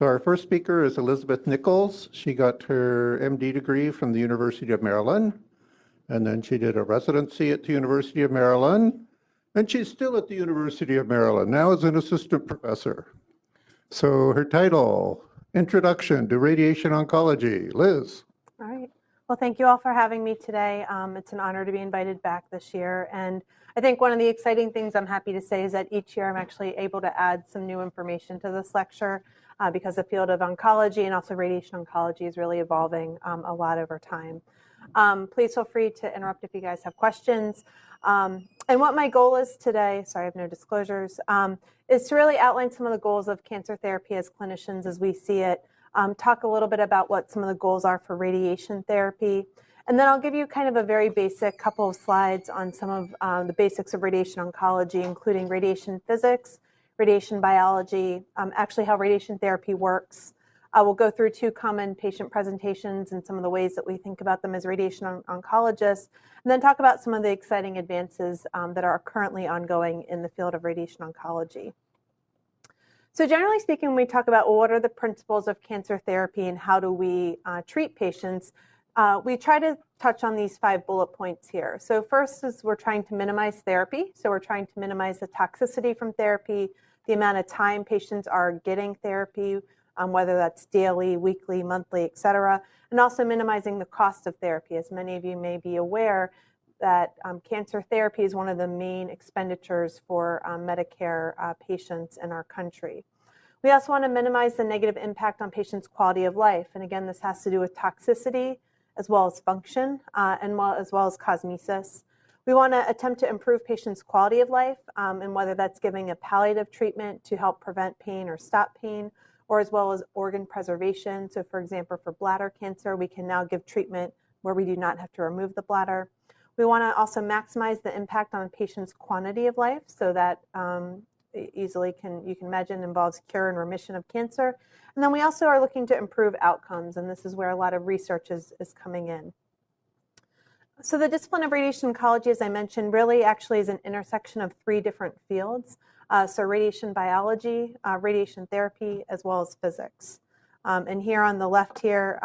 So our first speaker is Elizabeth Nichols. She got her MD degree from the University of Maryland, and then she did a residency at the University of Maryland, and she's still at the University of Maryland, now as an assistant professor. So her title, Introduction to Radiation Oncology. Liz. All right. Well, thank you all for having me today. It's an honor to be invited back this year. And I think one of the exciting things I'm happy to say is that each year I'm actually able to add some new information to this lecture because the field of oncology and also radiation oncology is really evolving a lot over time. Please feel free to interrupt if you guys have questions. And what my goal is today, sorry, I have no disclosures, is to really outline some of the goals of cancer therapy as clinicians as we see it, talk a little bit about what some of the goals are for radiation therapy, and then I'll give you kind of a very basic couple of slides on some of the basics of radiation oncology, including radiation physics, radiation biology, actually how radiation therapy works. We'll go through two common patient presentations and some of the ways that we think about them as radiation oncologists, and then talk about some of the exciting advances that are currently ongoing in the field of radiation oncology. So generally speaking, when we talk about what are the principles of cancer therapy and how do we treat patients, we try to touch on these 5 bullet points here. So first is we're trying to minimize therapy. So we're trying to minimize the toxicity from therapy, the amount of time patients are getting therapy, whether that's daily, weekly, monthly, et cetera, and also minimizing the cost of therapy. As many of you may be aware that cancer therapy is one of the main expenditures for Medicare patients in our country. We also want to minimize the negative impact on patients' quality of life. And again, this has to do with toxicity as well as function and as well as cosmesis. We want to attempt to improve patients' quality of life, and whether that's giving a palliative treatment to help prevent pain or stop pain, or as well as organ preservation. So for example, for bladder cancer, we can now give treatment where we do not have to remove the bladder. We want to also maximize the impact on patients' quantity of life, so that you can imagine involves cure and remission of cancer. And then we also are looking to improve outcomes, and this is where a lot of research is coming in. So the discipline of radiation oncology, as I mentioned, really actually is an intersection of 3 different fields. So radiation biology, radiation therapy, as well as physics. And here on the left here,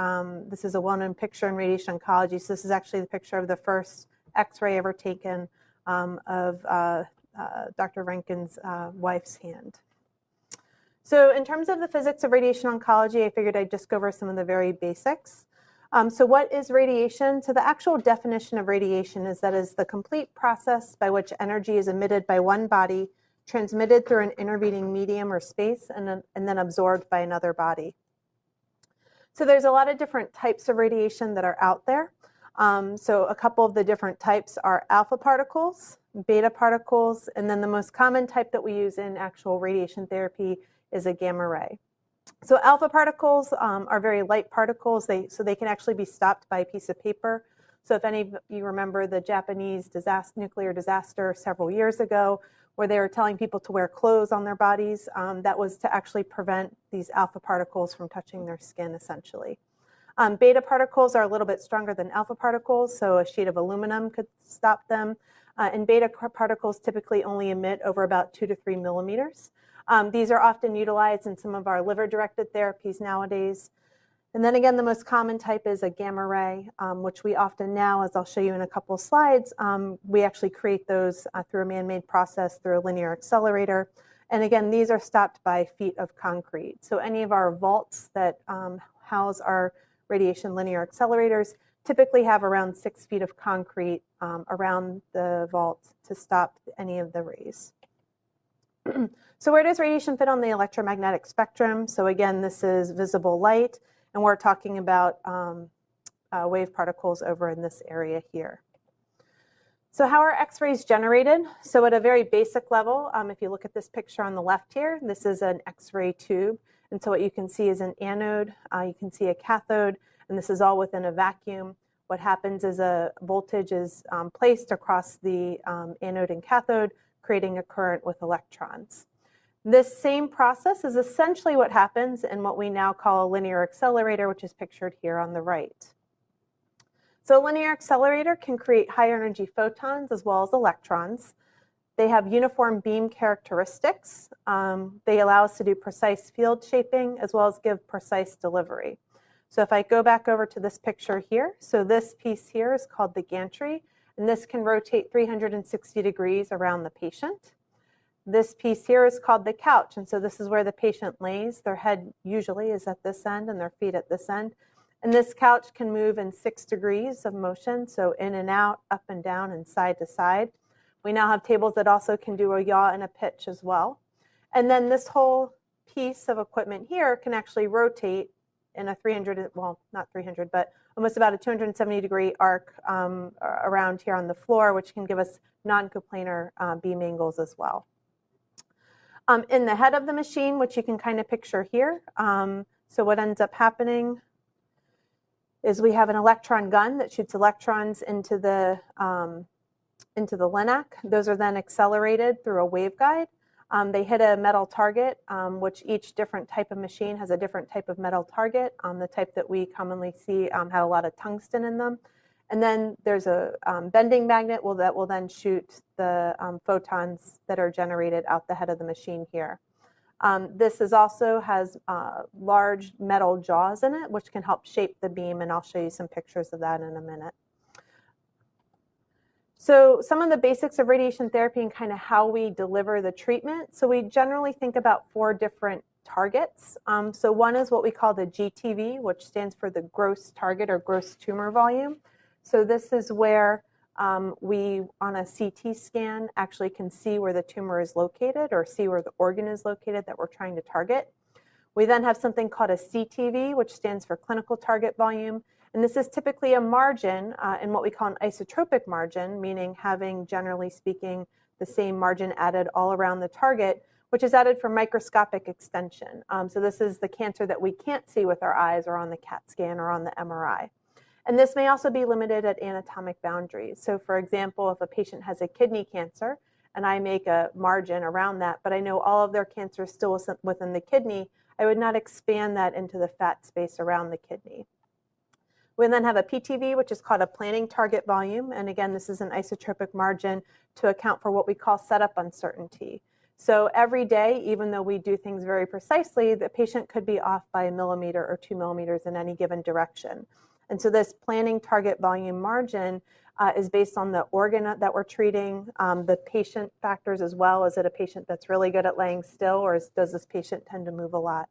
this is a well-known picture in radiation oncology. So this is actually the picture of the first X-ray ever taken of Dr. Rankin's wife's hand. So in terms of the physics of radiation oncology, I figured I'd just go over some of the very basics. So what is radiation? So the actual definition of radiation is that is the complete process by which energy is emitted by one body, transmitted through an intervening medium or space, and then absorbed by another body. So there's a lot of different types of radiation that are out there. So a couple of the different types are alpha particles, beta particles, and then the most common type that we use in actual radiation therapy is a gamma ray. So alpha particles are very light particles, so they can actually be stopped by a piece of paper. So if any of you remember the Japanese nuclear disaster several years ago, where they were telling people to wear clothes on their bodies, that was to actually prevent these alpha particles from touching their skin, essentially. Beta particles are a little bit stronger than alpha particles, so a sheet of aluminum could stop them. And beta particles typically only emit over about 2 to 3 millimeters. These are often utilized in some of our liver-directed therapies nowadays. And then again, the most common type is a gamma ray, which we often now, as I'll show you in a couple of slides, we actually create those through a man-made process through a linear accelerator. And again, these are stopped by feet of concrete. So any of our vaults that house our radiation linear accelerators typically have around 6 feet of concrete around the vault to stop any of the rays. So where does radiation fit on the electromagnetic spectrum? So again, this is visible light, and we're talking about wave particles over in this area here. So how are X-rays generated? So at a very basic level, if you look at this picture on the left here, this is an X-ray tube. And so what you can see is an anode, you can see a cathode, and this is all within a vacuum. What happens is a voltage is placed across the anode and cathode, creating a current with electrons. This same process is essentially what happens in what we now call a linear accelerator, which is pictured here on the right. So a linear accelerator can create high energy photons as well as electrons. They have uniform beam characteristics. They allow us to do precise field shaping as well as give precise delivery. So if I go back over to this picture here, so this piece here is called the gantry, and this can rotate 360 degrees around the patient. This piece here is called the couch, and so this is where the patient lays. Their head usually is at this end and their feet at this end. And this couch can move in 6 degrees of motion, so in and out, up and down, and side to side. We now have tables that also can do a yaw and a pitch as well. And then this whole piece of equipment here can actually rotate in a 300, well, not 300, but almost about a 270 degree arc around here on the floor, which can give us non-coplanar beam angles as well. In the head of the machine, which you can kind of picture here, so what ends up happening is we have an electron gun that shoots electrons into the LINAC. Those are then accelerated through a waveguide. They hit a metal target, which each different type of machine has a different type of metal target. The type that we commonly see have a lot of tungsten in them. And then there's a bending magnet that will then shoot the photons that are generated out the head of the machine here. This also has large metal jaws in it, which can help shape the beam, and I'll show you some pictures of that in a minute. So some of the basics of radiation therapy and kind of how we deliver the treatment. So we generally think about 4 different targets. So one is what we call the GTV, which stands for the gross target or gross tumor volume. So this is where we, on a CT scan, actually can see where the tumor is located or see where the organ is located that we're trying to target. We then have something called a CTV, which stands for clinical target volume. And this is typically a margin in what we call an isotropic margin, meaning having, generally speaking, the same margin added all around the target, which is added for microscopic extension. So this is the cancer that we can't see with our eyes or on the CAT scan or on the MRI. And this may also be limited at anatomic boundaries. So for example, if a patient has a kidney cancer and I make a margin around that, but I know all of their cancer is still within the kidney, I would not expand that into the fat space around the kidney. We then have a PTV, which is called a planning target volume. And again, this is an isotropic margin to account for what we call setup uncertainty. So every day, even though we do things very precisely, the patient could be off by 1 millimeter or 2 millimeters in any given direction. And so this planning target volume margin is based on the organ that we're treating, the patient factors as well. Is it a patient that's really good at laying still, or does this patient tend to move a lot?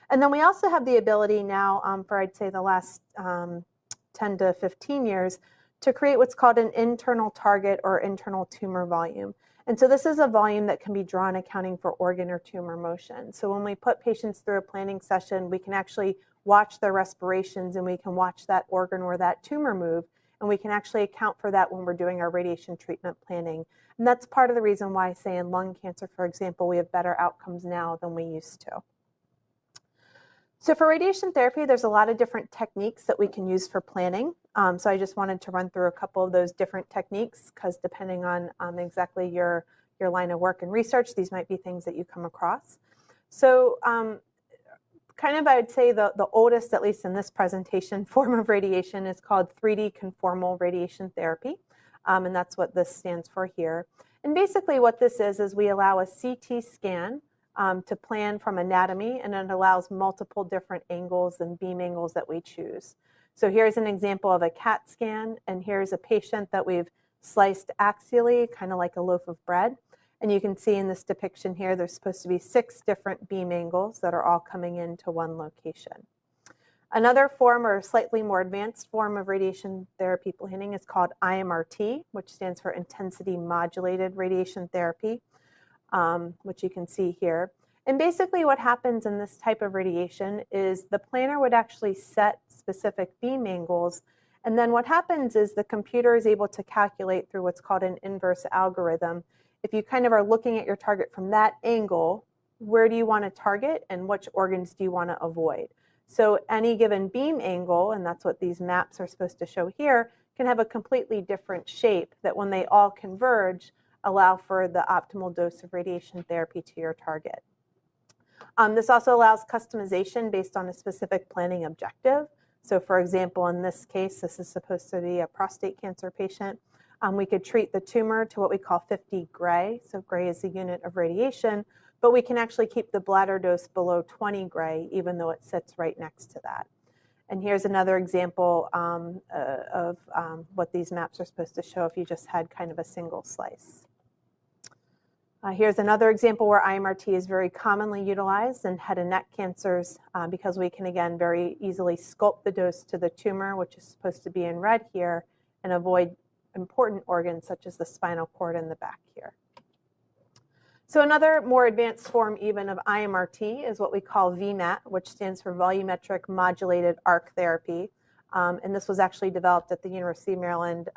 And then we also have the ability now for, I'd say, the last 10 to 15 years to create what's called an internal target or internal tumor volume. And so this is a volume that can be drawn accounting for organ or tumor motion. So when we put patients through a planning session, we can actually watch their respirations and we can watch that organ or that tumor move. And we can actually account for that when we're doing our radiation treatment planning. And that's part of the reason why, say, in lung cancer, for example, we have better outcomes now than we used to. So for radiation therapy, there's a lot of different techniques that we can use for planning. So I just wanted to run through a couple of those different techniques because depending on exactly your line of work and research, these might be things that you come across. So kind of, I would say the oldest, at least in this presentation, form of radiation is called 3D conformal radiation therapy. And that's what this stands for here. And basically what this is we allow a CT scan to plan from anatomy, and it allows multiple different angles and beam angles that we choose. So here's an example of a CAT scan, and here's a patient that we've sliced axially, kind of like a loaf of bread. And you can see in this depiction here, there's supposed to be 6 different beam angles that are all coming into one location. Another form, or slightly more advanced form of radiation therapy planning is called IMRT, which stands for Intensity Modulated Radiation Therapy. Which you can see here. And basically what happens in this type of radiation is the planner would actually set specific beam angles, and then what happens is the computer is able to calculate through what's called an inverse algorithm. If you kind of are looking at your target from that angle, where do you want to target and which organs do you want to avoid? So any given beam angle, and that's what these maps are supposed to show here, can have a completely different shape that when they all converge, allow for the optimal dose of radiation therapy to your target. This also allows customization based on a specific planning objective. So for example, in this case, this is supposed to be a prostate cancer patient. We could treat the tumor to what we call 50 gray, so gray is the unit of radiation, but we can actually keep the bladder dose below 20 gray, even though it sits right next to that. And here's another example of what these maps are supposed to show if you just had kind of a single slice. Here's another example where IMRT is very commonly utilized in head and neck cancers because we can, again, very easily sculpt the dose to the tumor, which is supposed to be in red here, and avoid important organs such as the spinal cord in the back here. So another more advanced form even of IMRT is what we call VMAT, which stands for Volumetric Modulated Arc Therapy. And this was actually developed at the University of Maryland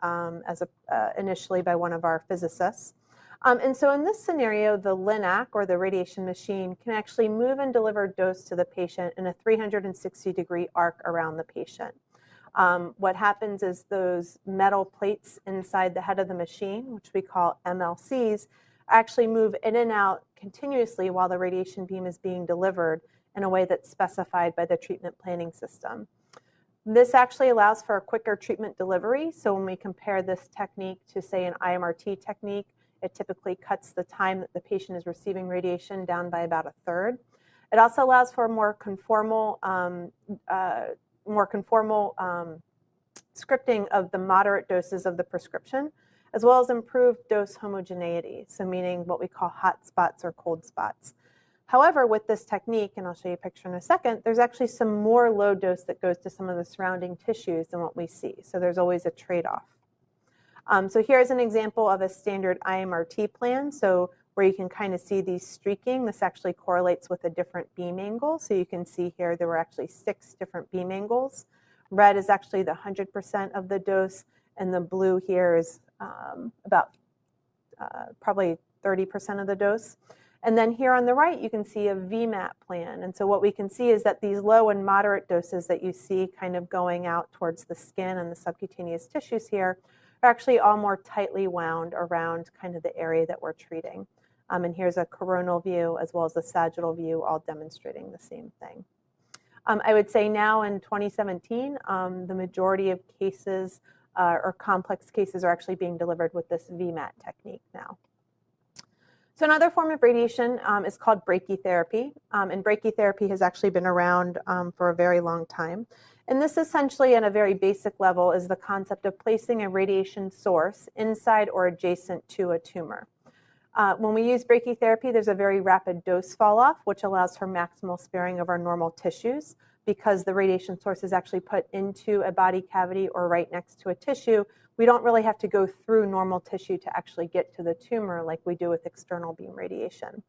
initially by one of our physicists. And so in this scenario, the LINAC, or the radiation machine, can actually move and deliver dose to the patient in a 360-degree arc around the patient. What happens is those metal plates inside the head of the machine, which we call MLCs, actually move in and out continuously while the radiation beam is being delivered in a way that's specified by the treatment planning system. This actually allows for a quicker treatment delivery. So when we compare this technique to, say, an IMRT technique, it typically cuts the time that the patient is receiving radiation down by about a third. It also allows for a more conformal scripting of the moderate doses of the prescription, as well as improved dose homogeneity, so meaning what we call hot spots or cold spots. However, with this technique, and I'll show you a picture in a second, there's actually some more low dose that goes to some of the surrounding tissues than what we see. So there's always a trade-off. So here's an example of a standard IMRT plan. So where you can kind of see these streaking, this actually correlates with a different beam angle. So you can see here there were actually 6 different beam angles. Red is actually the 100% of the dose, and the blue here is about probably 30% of the dose. And then here on the right, you can see a VMAT plan. And so what we can see is that these low and moderate doses that you see kind of going out towards the skin and the subcutaneous tissues here are actually all more tightly wound around kind of the area that we're treating. And here's a coronal view as well as a sagittal view, all demonstrating the same thing. I would say now in 2017, the majority of cases or complex cases are actually being delivered with this VMAT technique now. So another form of radiation is called brachytherapy, and brachytherapy has actually been around for a very long time. And this essentially, at a very basic level, is the concept of placing a radiation source inside or adjacent to a tumor. When we use brachytherapy, there's a very rapid dose fall-off, which allows for maximal sparing of our normal tissues. Because the radiation source is actually put into a body cavity or right next to a tissue, we don't really have to go through normal tissue to actually get to the tumor like we do with external beam radiation.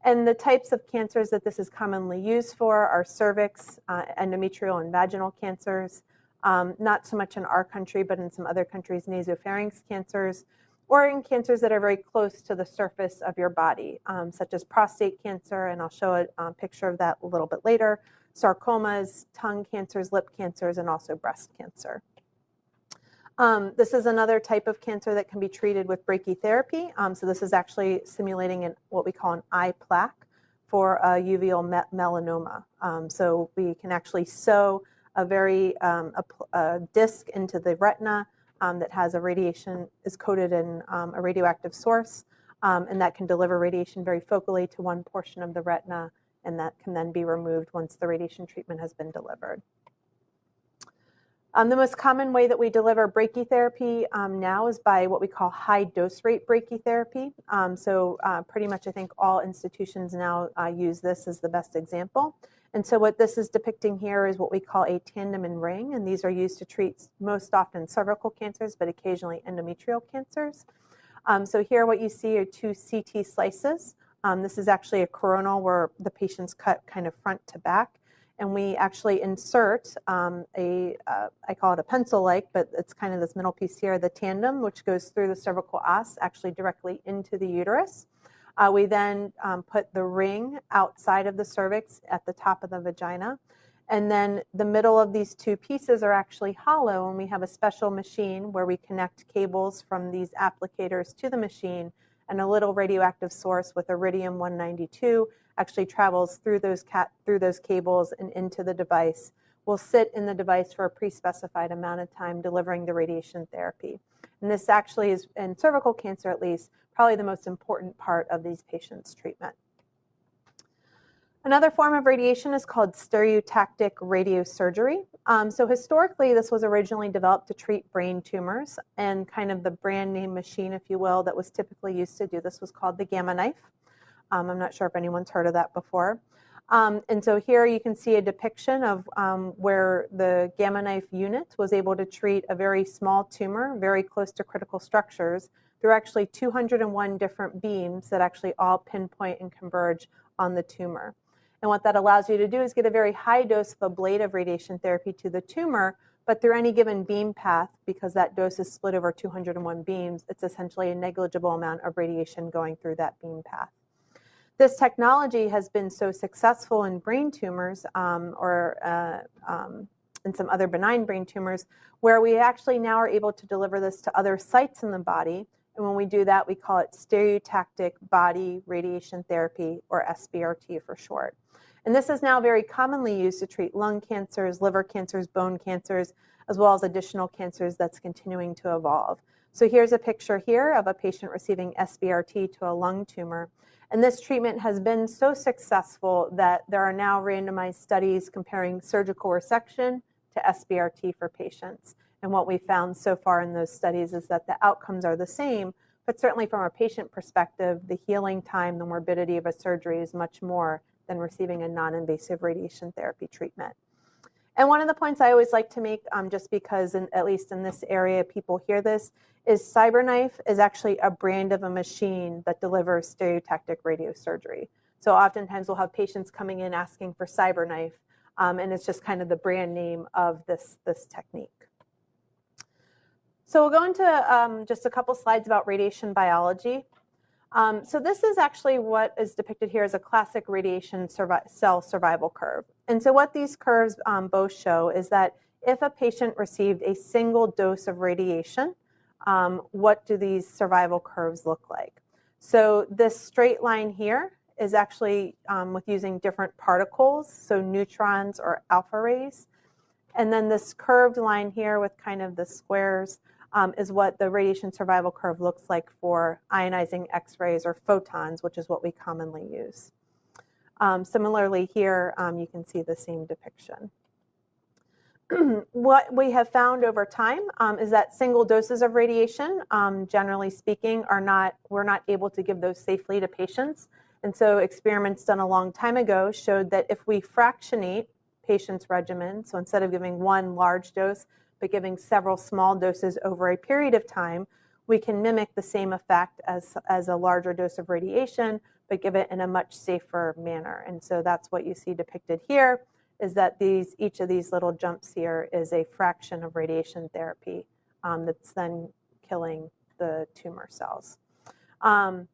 And the types of cancers that this is commonly used for are cervix, endometrial and vaginal cancers, not so much in our country, but in some other countries, nasopharynx cancers, or in cancers that are very close to the surface of your body, such as prostate cancer, and I'll show a picture of that a little bit later, sarcomas, tongue cancers, lip cancers, and also breast cancer. This is another type of cancer that can be treated with brachytherapy. So this is actually simulating what we call an eye plaque for a uveal melanoma. So we can actually sew a disc into the retina that has a radiation, is coated in a radioactive source, and that can deliver radiation very focally to one portion of the retina, and that can then be removed once the radiation treatment has been delivered. The most common way that we deliver brachytherapy now is by what we call high dose rate brachytherapy. Pretty much I think all institutions now use this as the best example. And so what this is depicting here is what we call a tandem and ring, and these are used to treat most often cervical cancers, but occasionally endometrial cancers. So here what you see are 2 CT slices. This is actually a coronal where the patient's cut kind of front to back. And we actually insert I call it a pencil-like, but it's kind of this middle piece here, the tandem, which goes through the cervical os, actually directly into the uterus. We then put the ring outside of the cervix at the top of the vagina. And then the middle of these 2 pieces are actually hollow, and we have a special machine where we connect cables from these applicators to the machine, and a little radioactive source with iridium-192 actually travels through those cables and into the device. Will sit in the device for a pre-specified amount of time delivering the radiation therapy. And this actually is, in cervical cancer at least, probably the most important part of these patients' treatment. Another form of radiation is called stereotactic radiosurgery. So historically, this was originally developed to treat brain tumors, and kind of the brand name machine, if you will, that was typically used to do this was called the gamma knife. I'm not sure if anyone's heard of that before. And so here you can see a depiction of where the gamma knife unit was able to treat a very small tumor, very close to critical structures. There are actually 201 different beams that actually all pinpoint and converge on the tumor. And what that allows you to do is get a very high dose of ablative radiation therapy to the tumor, but through any given beam path, because that dose is split over 201 beams, it's essentially a negligible amount of radiation going through that beam path. This technology has been so successful in brain tumors or in some other benign brain tumors, where we actually now are able to deliver this to other sites in the body. And when we do that, we call it stereotactic body radiation therapy, or SBRT for short. And this is now very commonly used to treat lung cancers, liver cancers, bone cancers, as well as additional cancers that's continuing to evolve. So here's a picture here of a patient receiving SBRT to a lung tumor. And this treatment has been so successful that there are now randomized studies comparing surgical resection to SBRT for patients. And what we found so far in those studies is that the outcomes are the same, but certainly from a patient perspective, the healing time, the morbidity of a surgery is much more than receiving a non-invasive radiation therapy treatment. And one of the points I always like to make, just because at least in this area people hear this, is CyberKnife is actually a brand of a machine that delivers stereotactic radiosurgery. So oftentimes we'll have patients coming in asking for CyberKnife, and it's just kind of the brand name of this technique. So we'll go into just a couple slides about radiation biology. So this is actually what is depicted here as a classic radiation cell survival curve. And so what these curves both show is that if a patient received a single dose of radiation, what do these survival curves look like? So this straight line here is actually with using different particles, so neutrons or alpha rays. And then this curved line here with kind of the squares is what the radiation survival curve looks like for ionizing X-rays or photons, which is what we commonly use. Similarly here, you can see the same depiction. What we have found over time is that single doses of radiation, generally speaking, we're not able to give those safely to patients. And so experiments done a long time ago showed that if we fractionate patients' regimen, so instead of giving one large dose, but giving several small doses over a period of time, we can mimic the same effect as a larger dose of radiation, but give it in a much safer manner. And so that's what you see depicted here, is that each of these little jumps here is a fraction of radiation therapy that's then killing the tumor cells. On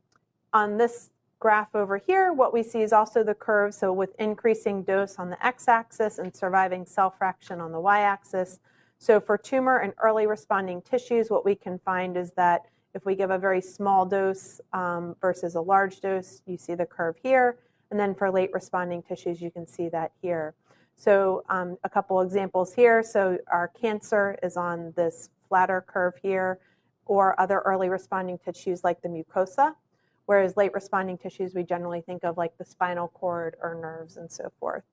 this graph over here, what we see is also the curve. So with increasing dose on the x-axis and surviving cell fraction on the y-axis. So for tumor and early responding tissues, what we can find is that if we give a very small dose versus a large dose, you see the curve here. And then for late responding tissues, you can see that here. So a couple examples here. So our cancer is on this flatter curve here, or other early responding tissues like the mucosa, whereas late responding tissues we generally think of like the spinal cord or nerves and so forth.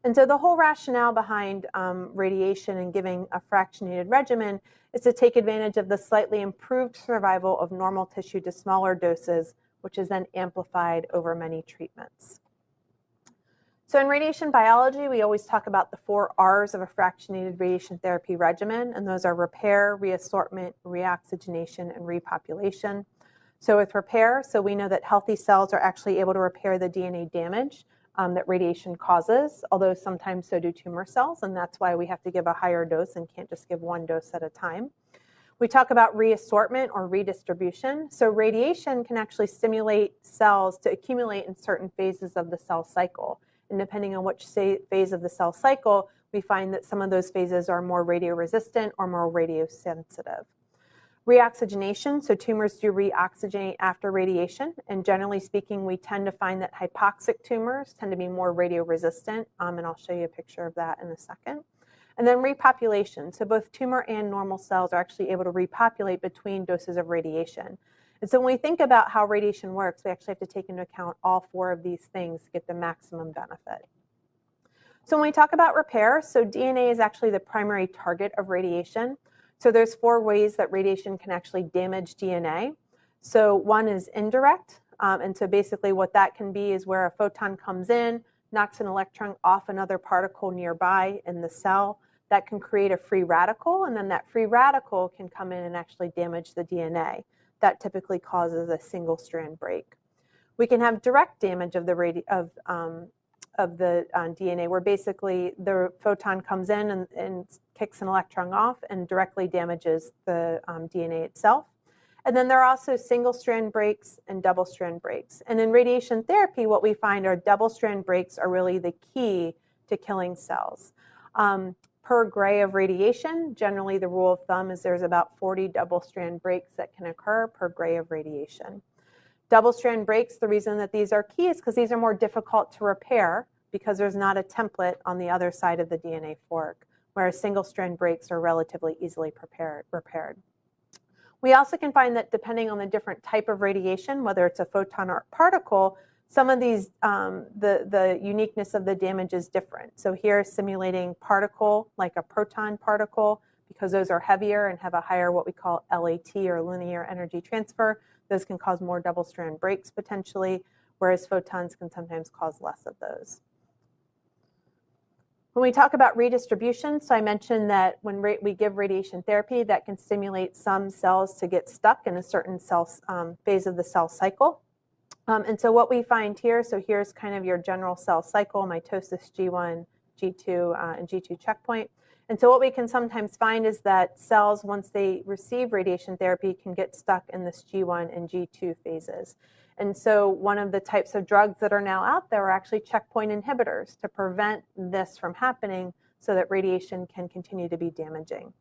And so the whole rationale behind radiation and giving a fractionated regimen is to take advantage of the slightly improved survival of normal tissue to smaller doses, which is then amplified over many treatments. So in radiation biology, we always talk about the 4 R's of a fractionated radiation therapy regimen, and those are repair, reassortment, reoxygenation, and repopulation. So with repair, so we know that healthy cells are actually able to repair the DNA damage that radiation causes, although sometimes so do tumor cells, and that's why we have to give a higher dose and can't just give one dose at a time. We talk about reassortment or redistribution. So radiation can actually stimulate cells to accumulate in certain phases of the cell cycle. And depending on which phase of the cell cycle, we find that some of those phases are more radioresistant or more radiosensitive. Reoxygenation, so tumors do reoxygenate after radiation, and generally speaking, we tend to find that hypoxic tumors tend to be more radioresistant, and I'll show you a picture of that in a second. And then repopulation. So both tumor and normal cells are actually able to repopulate between doses of radiation. And so when we think about how radiation works, we actually have to take into account all 4 of these things to get the maximum benefit. So when we talk about repair, so DNA is actually the primary target of radiation. So there's 4 ways that radiation can actually damage DNA. So one is indirect. And so basically what that can be is where a photon comes in, knocks an electron off another particle nearby in the cell. That can create a free radical, and then that free radical can come in and actually damage the DNA. That typically causes a single strand break. We can have direct damage of the DNA, where basically the photon comes in and kicks an electron off and directly damages the DNA itself. And then there are also single strand breaks and double strand breaks. And in radiation therapy, what we find are double strand breaks are really the key to killing cells. Per gray of radiation, generally the rule of thumb is there's about 40 double strand breaks that can occur per gray of radiation. Double strand breaks, the reason that these are key is because these are more difficult to repair because there's not a template on the other side of the DNA fork, whereas single strand breaks are relatively easily repaired. We also can find that depending on the different type of radiation, whether it's a photon or a particle, some of these, the uniqueness of the damage is different. So here simulating particle, like a proton particle, because those are heavier and have a higher what we call LAT or linear energy transfer, those can cause more double strand breaks potentially, whereas photons can sometimes cause less of those. When we talk about redistribution, so I mentioned that when we give radiation therapy, that can stimulate some cells to get stuck in a certain cell phase of the cell cycle. And so what we find here, so here's kind of your general cell cycle, mitosis, G1, G2, and G2 checkpoint. And so what we can sometimes find is that cells, once they receive radiation therapy, can get stuck in this G1 and G2 phases. And so one of the types of drugs that are now out there are actually checkpoint inhibitors to prevent this from happening so that radiation can continue to be damaging.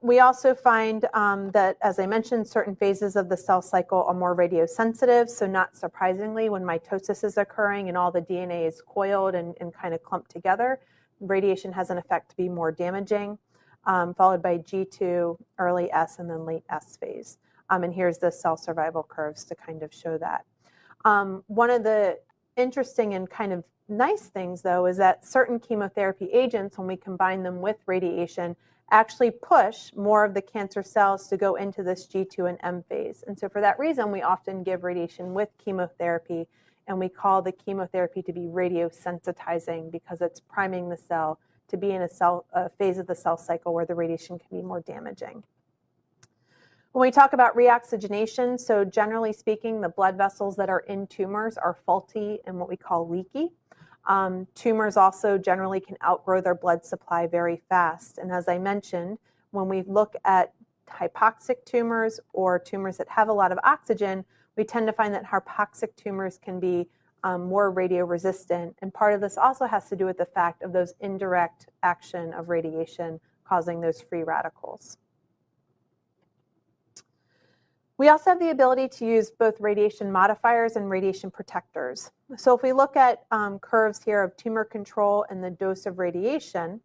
We also find that, as I mentioned, certain phases of the cell cycle are more radiosensitive. So not surprisingly, when mitosis is occurring and all the DNA is coiled and kind of clumped together, radiation has an effect to be more damaging, followed by G2, early S, and then late S phase. And here's the cell survival curves to kind of show that. One of the interesting and kind of nice things, though, is that certain chemotherapy agents, when we combine them with radiation, actually push more of the cancer cells to go into this G2 and M phase. And so for that reason, we often give radiation with chemotherapy, and we call the chemotherapy to be radiosensitizing because it's priming the cell to be in a phase of the cell cycle where the radiation can be more damaging. When we talk about reoxygenation, so generally speaking, the blood vessels that are in tumors are faulty and what we call leaky. Tumors also generally can outgrow their blood supply very fast. And as I mentioned, when we look at hypoxic tumors or tumors that have a lot of oxygen, we tend to find that hypoxic tumors can be more radioresistant. And part of this also has to do with the fact of those indirect action of radiation causing those free radicals. We also have the ability to use both radiation modifiers and radiation protectors. So if we look at curves here of tumor control and the dose of radiation,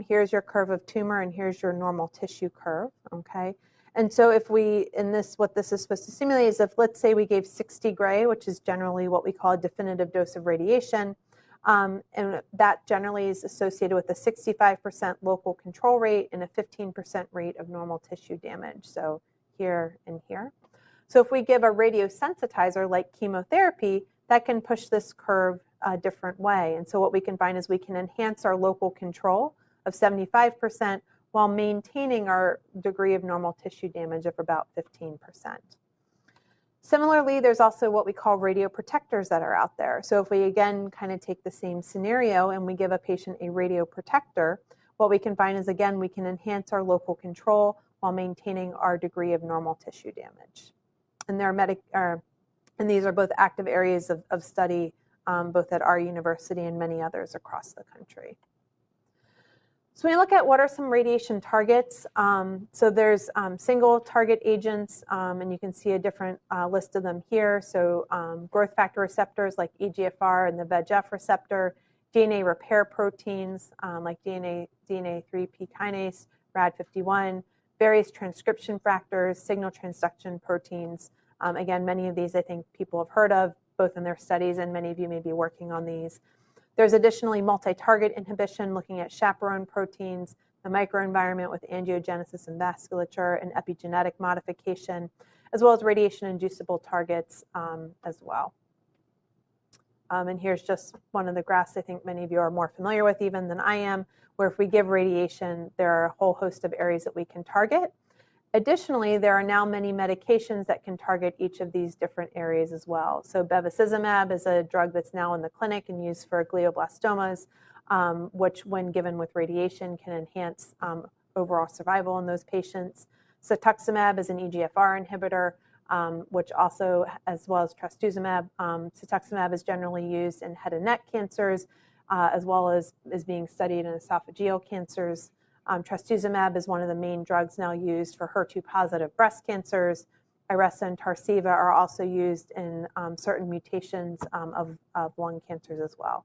here's your curve of tumor and here's your normal tissue curve, okay? And so if we, what this is supposed to simulate is if, let's say we gave 60 gray, which is generally what we call a definitive dose of radiation, and that generally is associated with a 65% local control rate and a 15% rate of normal tissue damage. So here and here. So if we give a radiosensitizer like chemotherapy, that can push this curve a different way. And so what we can find is we can enhance our local control of 75% while maintaining our degree of normal tissue damage of about 15%. Similarly, there's also what we call radioprotectors that are out there. So if we again kind of take the same scenario and we give a patient a radioprotector, what we can find is again we can enhance our local control while maintaining our degree of normal tissue damage. And and these are both active areas of study, both at our university and many others across the country. So when we look at what are some radiation targets, so there's single target agents, and you can see a different list of them here. So growth factor receptors like EGFR and the VEGF receptor, DNA repair proteins like DNA 3P kinase, RAD51, various transcription factors, signal transduction proteins. Again, many of these I think people have heard of, both in their studies, and many of you may be working on these. There's additionally multi-target inhibition, looking at chaperone proteins, the microenvironment with angiogenesis and vasculature, and epigenetic modification, as well as radiation-inducible targets as well. And here's just one of the graphs I think many of you are more familiar with even than I am, where if we give radiation, there are a whole host of areas that we can target. Additionally, there are now many medications that can target each of these different areas as well. So bevacizumab is a drug that's now in the clinic and used for glioblastomas, which when given with radiation can enhance overall survival in those patients. Cetuximab is an EGFR inhibitor, which also, as well as trastuzumab, cetuximab is generally used in head and neck cancers, as well as is being studied in esophageal cancers. Trastuzumab is one of the main drugs now used for HER2-positive breast cancers. Iressa and Tarceva are also used in certain mutations of lung cancers as well.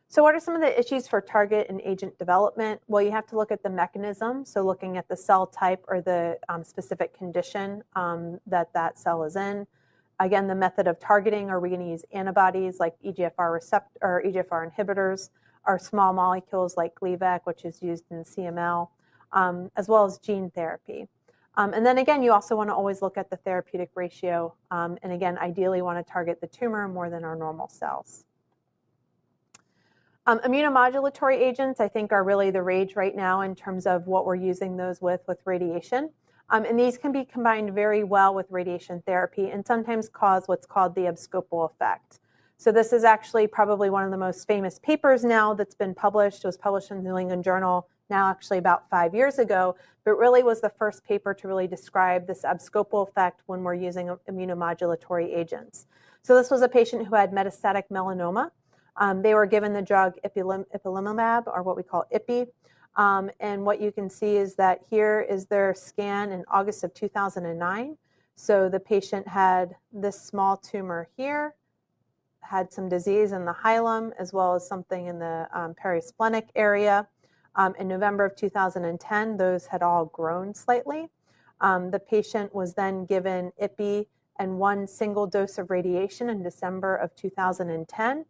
So what are some of the issues for target and agent development? Well, you have to look at the mechanism, so looking at the cell type or the specific condition that cell is in. Again, the method of targeting, are we going to use antibodies like EGFR receptor or EGFR inhibitors, or small molecules like Gleevec, which is used in CML, as well as gene therapy. And then again, you also want to always look at the therapeutic ratio, and again, ideally want to target the tumor more than our normal cells. Immunomodulatory agents, I think, are really the rage right now in terms of what we're using those with radiation. And these can be combined very well with radiation therapy and sometimes cause what's called the Abscopal Effect. So this is actually probably one of the most famous papers now that's been published. It was published in the New England Journal now actually about 5 years ago, but really was the first paper to really describe this Abscopal Effect when we're using immunomodulatory agents. So this was a patient who had metastatic melanoma. They were given the drug ipilimumab, or what we call IPI. And what you can see is that here is their scan in August of 2009. So the patient had this small tumor here, had some disease in the hilum, as well as something in the perisplenic area. In November of 2010, those had all grown slightly. The patient was then given IPI and one single dose of radiation in December of 2010.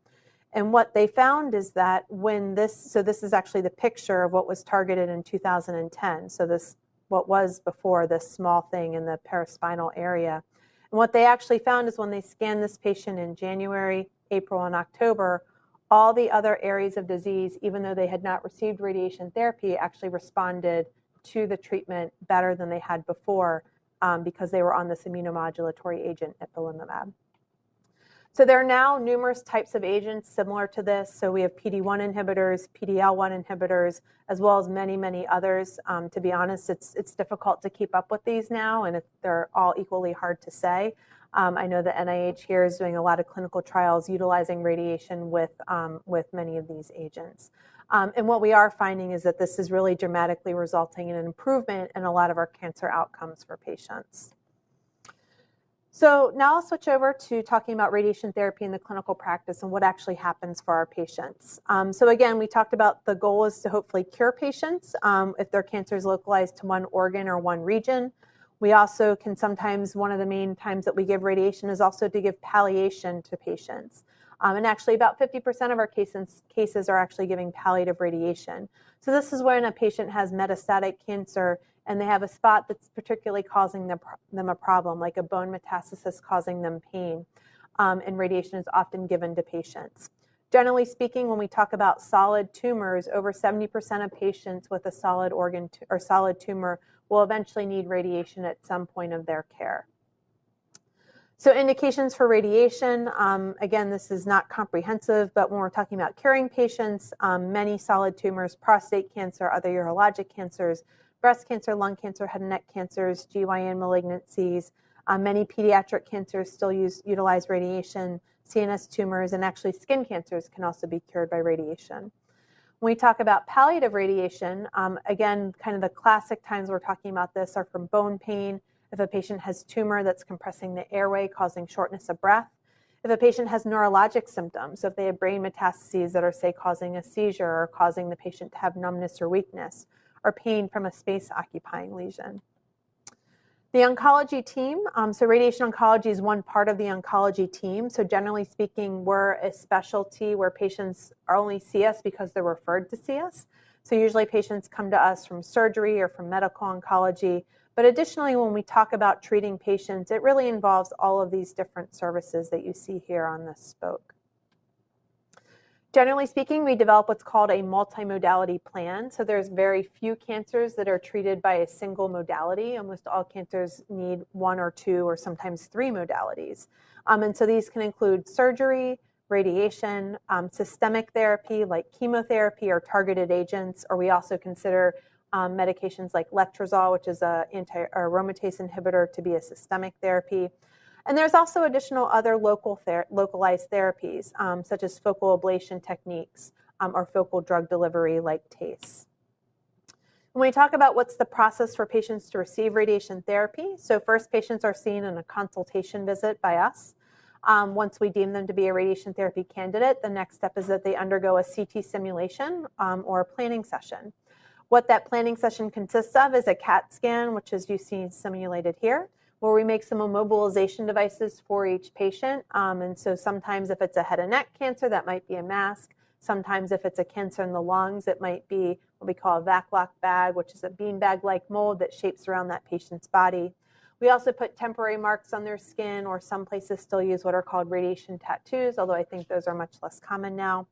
And what they found is that when this is actually the picture of what was targeted in 2010. So this, what was before this small thing in the paraspinal area. And what they actually found is when they scanned this patient in January, April, and October, all the other areas of disease, even though they had not received radiation therapy, actually responded to the treatment better than they had before because they were on this immunomodulatory agent, ipilimumab. So there are now numerous types of agents similar to this. So we have PD-1 inhibitors, PD-L1 inhibitors, as well as many, many others. To be honest, it's difficult to keep up with these now, and they're all equally hard to say. I know the NIH here is doing a lot of clinical trials utilizing radiation with many of these agents. And what we are finding is that this is really dramatically resulting in an improvement in a lot of our cancer outcomes for patients. So now I'll switch over to talking about radiation therapy in the clinical practice and what actually happens for our patients. So again, we talked about the goal is to hopefully cure patients if their cancer is localized to one organ or one region. We also can sometimes, one of the main times that we give radiation is also to give palliation to patients. And actually about 50% of our cases are actually giving palliative radiation. So this is when a patient has metastatic cancer and they have a spot that's particularly causing them a problem, like a bone metastasis causing them pain, and radiation is often given to patients. Generally speaking, when we talk about solid tumors, over 70% of patients with a solid organ or solid tumor will eventually need radiation at some point of their care. So indications for radiation, again, this is not comprehensive, but when we're talking about curing patients, many solid tumors, prostate cancer, other urologic cancers, breast cancer, lung cancer, head and neck cancers, GYN malignancies, many pediatric cancers still utilize radiation, CNS tumors, and actually skin cancers can also be cured by radiation. When we talk about palliative radiation, again, kind of the classic times we're talking about this are from bone pain, if a patient has tumor that's compressing the airway, causing shortness of breath. If a patient has neurologic symptoms, so if they have brain metastases that are, say, causing a seizure or causing the patient to have numbness or weakness, or pain from a space-occupying lesion. The oncology team, so radiation oncology is one part of the oncology team. So generally speaking, we're a specialty where patients only see us because they're referred to see us. So usually patients come to us from surgery or from medical oncology. But additionally, when we talk about treating patients, it really involves all of these different services that you see here on this spoke. Generally speaking, we develop what's called a multimodality plan. So there's very few cancers that are treated by a single modality. Almost all cancers need one or two or sometimes three modalities. And so these can include surgery, radiation, systemic therapy like chemotherapy or targeted agents, or we also consider medications like letrozole, which is an aromatase inhibitor, to be a systemic therapy. And there's also additional other localized therapies, such as focal ablation techniques or focal drug delivery like TACE. When we talk about what's the process for patients to receive radiation therapy, so first patients are seen in a consultation visit by us. Once we deem them to be a radiation therapy candidate, the next step is that they undergo a CT simulation or a planning session. What that planning session consists of is a CAT scan, which is you see simulated here, where we make some immobilization devices for each patient. And so sometimes if it's a head and neck cancer, that might be a mask. Sometimes if it's a cancer in the lungs, it might be what we call a Vaclock bag, which is a beanbag-like mold that shapes around that patient's body. We also put temporary marks on their skin, or some places still use what are called radiation tattoos, although I think those are much less common now.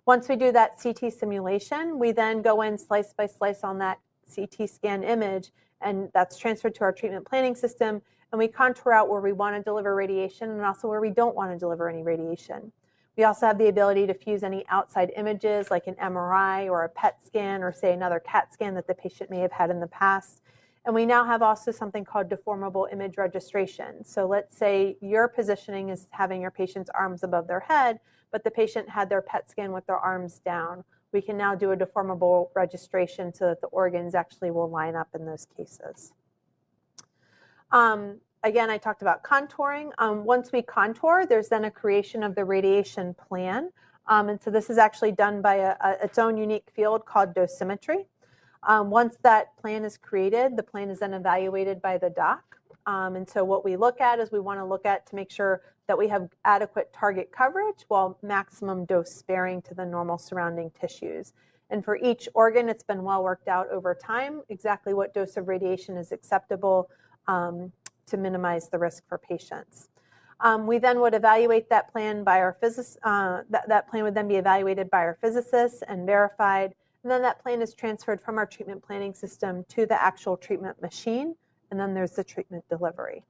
Once we do that CT simulation, we then go in slice by slice on that CT scan image, and that's transferred to our treatment planning system, and we contour out where we want to deliver radiation and also where we don't want to deliver any radiation. We also have the ability to fuse any outside images like an MRI or a PET scan or, say, another CAT scan that the patient may have had in the past. And we now have also something called deformable image registration. So let's say your positioning is having your patient's arms above their head, but the patient had their PET scan with their arms down. We can now do a deformable registration so that the organs actually will line up in those cases. Again, I talked about contouring. Once we contour, there's then a creation of the radiation plan. And so this is actually done by its own unique field called dosimetry. Once that plan is created, the plan is then evaluated by the doc. And so what we look at is we want to look at to make sure that we have adequate target coverage while maximum dose sparing to the normal surrounding tissues. And for each organ, it's been well worked out over time exactly what dose of radiation is acceptable to minimize the risk for patients. We then would evaluate that plan by our physicists. That plan would then be evaluated by our physicists and verified. And then that plan is transferred from our treatment planning system to the actual treatment machine. And then there's the treatment delivery.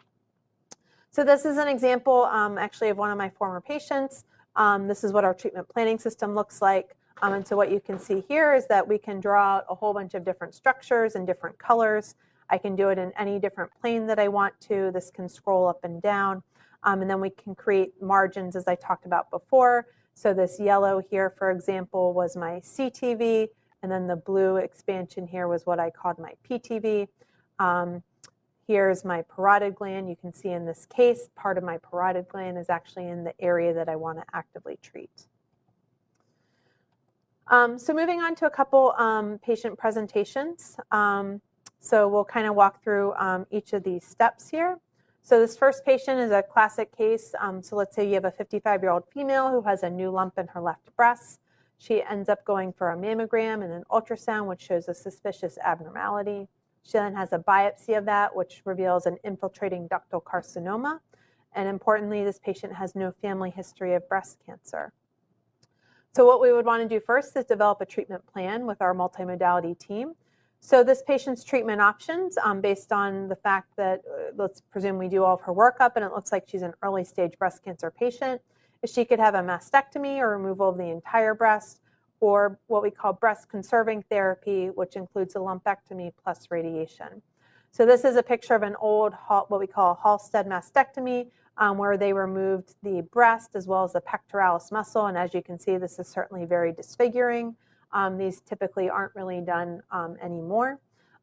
So this is an example actually of one of my former patients. This is what our treatment planning system looks like. And so what you can see here is that we can draw out a whole bunch of different structures and different colors. I can do it in any different plane that I want to. This can scroll up and down. And then we can create margins as I talked about before. So this yellow here, for example, was my CTV. And then the blue expansion here was what I called my PTV. Here's my parotid gland. You can see in this case, part of my parotid gland is actually in the area that I want to actively treat. So moving on to a couple patient presentations. So we'll kind of walk through each of these steps here. So this first patient is a classic case. So let's say you have a 55-year-old female who has a new lump in her left breast. She ends up going for a mammogram and an ultrasound, which shows a suspicious abnormality. She then has a biopsy of that, which reveals an infiltrating ductal carcinoma. And importantly, this patient has no family history of breast cancer. So what we would want to do first is develop a treatment plan with our multimodality team. So this patient's treatment options, based on the fact that, let's presume we do all of her workup and it looks like she's an early stage breast cancer patient, is she could have a mastectomy or removal of the entire breast, or what we call breast conserving therapy, which includes a lumpectomy plus radiation. So this is a picture of an old, what we call a Halsted mastectomy, where they removed the breast as well as the pectoralis muscle. And as you can see, this is certainly very disfiguring. These typically aren't really done anymore.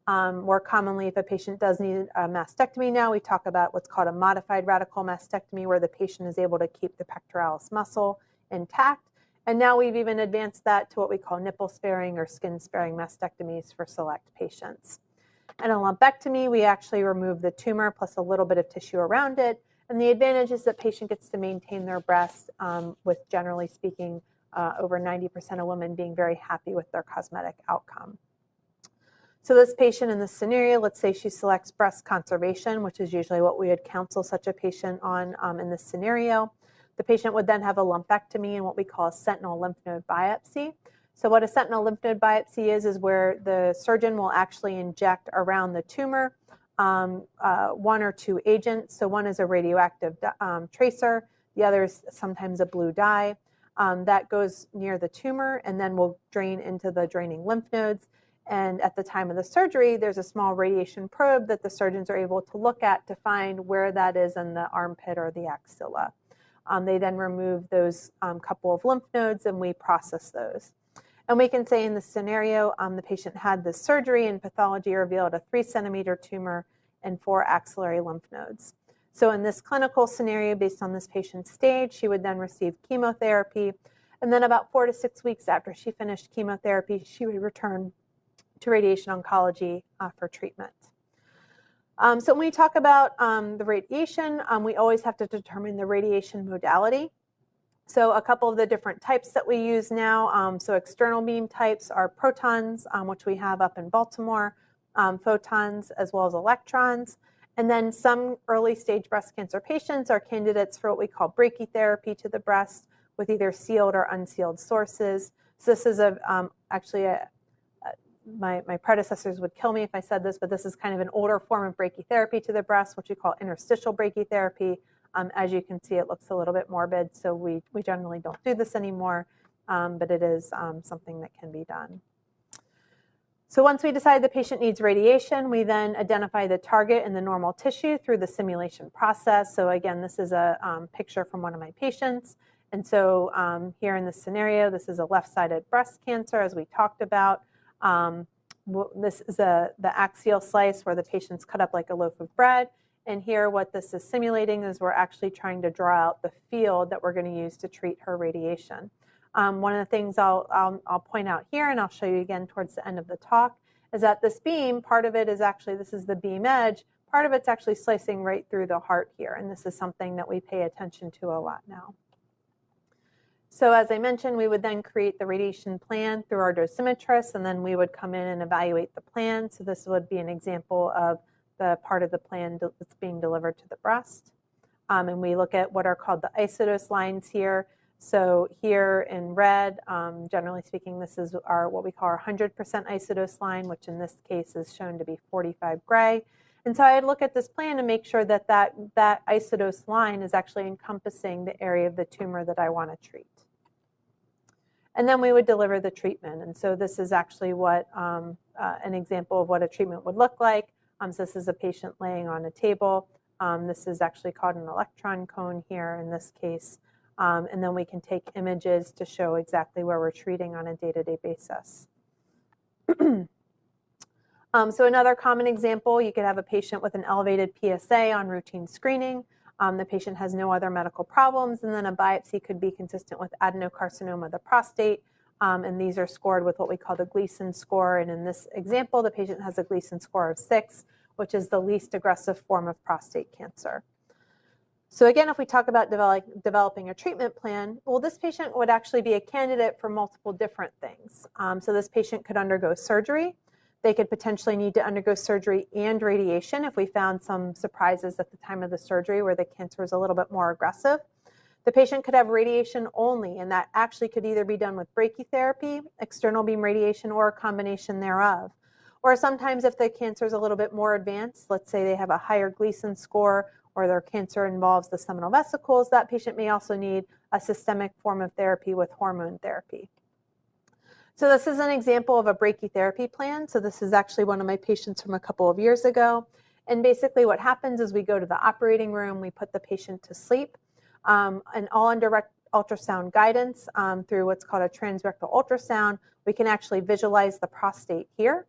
More commonly, if a patient does need a mastectomy now, we talk about what's called a modified radical mastectomy, where the patient is able to keep the pectoralis muscle intact. And now we've even advanced that to what we call nipple-sparing or skin-sparing mastectomies for select patients. And a lumpectomy, we actually remove the tumor plus a little bit of tissue around it. And the advantage is that patient gets to maintain their breast with, generally speaking, over 90% of women being very happy with their cosmetic outcome. So this patient in this scenario, let's say she selects breast conservation, which is usually what we would counsel such a patient on in this scenario. The patient would then have a lumpectomy and what we call a sentinel lymph node biopsy. So what a sentinel lymph node biopsy is where the surgeon will actually inject around the tumor one or two agents. So one is a radioactive tracer, the other is sometimes a blue dye that goes near the tumor and then will drain into the draining lymph nodes. And at the time of the surgery, there's a small radiation probe that the surgeons are able to look at to find where that is in the armpit or the axilla. They then remove those couple of lymph nodes and we process those. And we can say in this scenario, the patient had this surgery and pathology revealed a 3-centimeter tumor and 4 axillary lymph nodes. So in this clinical scenario, based on this patient's stage, she would then receive chemotherapy. And then about 4 to 6 weeks after she finished chemotherapy, she would return to radiation oncology for treatment. So when we talk about the radiation, we always have to determine the radiation modality. So a couple of the different types that we use now, so external beam types are protons, which we have up in Baltimore, photons, as well as electrons. And then some early stage breast cancer patients are candidates for what we call brachytherapy to the breast with either sealed or unsealed sources. So this is my predecessors would kill me if I said this, but this is kind of an older form of brachytherapy to the breast, which we call interstitial brachytherapy. As you can see, it looks a little bit morbid, so we generally don't do this anymore, but it is something that can be done. So once we decide the patient needs radiation, we then identify the target in the normal tissue through the simulation process. So again, this is a picture from one of my patients. And so here in this scenario, this is a left-sided breast cancer, as we talked about. This is the axial slice where the patient's cut up like a loaf of bread. And here what this is simulating is we're actually trying to draw out the field that we're going to use to treat her radiation. One of the things I'll point out here, and I'll show you again towards the end of the talk, is that this beam, part of it is actually, this is the beam edge, part of it's actually slicing right through the heart here. And this is something that we pay attention to a lot now. So as I mentioned, we would then create the radiation plan through our dosimetrist, and then we would come in and evaluate the plan. So this would be an example of the part of the plan that's being delivered to the breast. And we look at what are called the isodose lines here. So here in red, generally speaking, this is what we call our 100% isodose line, which in this case is shown to be 45 gray. And so I'd look at this plan and make sure that that isodose line is actually encompassing the area of the tumor that I want to treat. And then we would deliver the treatment. And so this is actually what an example of what a treatment would look like. So this is a patient laying on a table. This is actually called an electron cone here in this case. And then we can take images to show exactly where we're treating on a day-to-day basis. So another common example, you could have a patient with an elevated PSA on routine screening. The patient has no other medical problems, and then a biopsy could be consistent with adenocarcinoma of the prostate. And these are scored with what we call the Gleason score. And in this example, the patient has a Gleason score of 6, which is the least aggressive form of prostate cancer. So again, if we talk about developing a treatment plan, well, this patient would actually be a candidate for multiple different things. So this patient could undergo surgery. They could potentially need to undergo surgery and radiation if we found some surprises at the time of the surgery where the cancer was a little bit more aggressive. The patient could have radiation only, and that actually could either be done with brachytherapy, external beam radiation, or a combination thereof. Or sometimes if the cancer is a little bit more advanced, let's say they have a higher Gleason score or their cancer involves the seminal vesicles, that patient may also need a systemic form of therapy with hormone therapy. So this is an example of a brachytherapy plan. So this is actually one of my patients from a couple of years ago. And basically what happens is we go to the operating room, we put the patient to sleep, and all under ultrasound guidance through what's called a transrectal ultrasound, we can actually visualize the prostate here.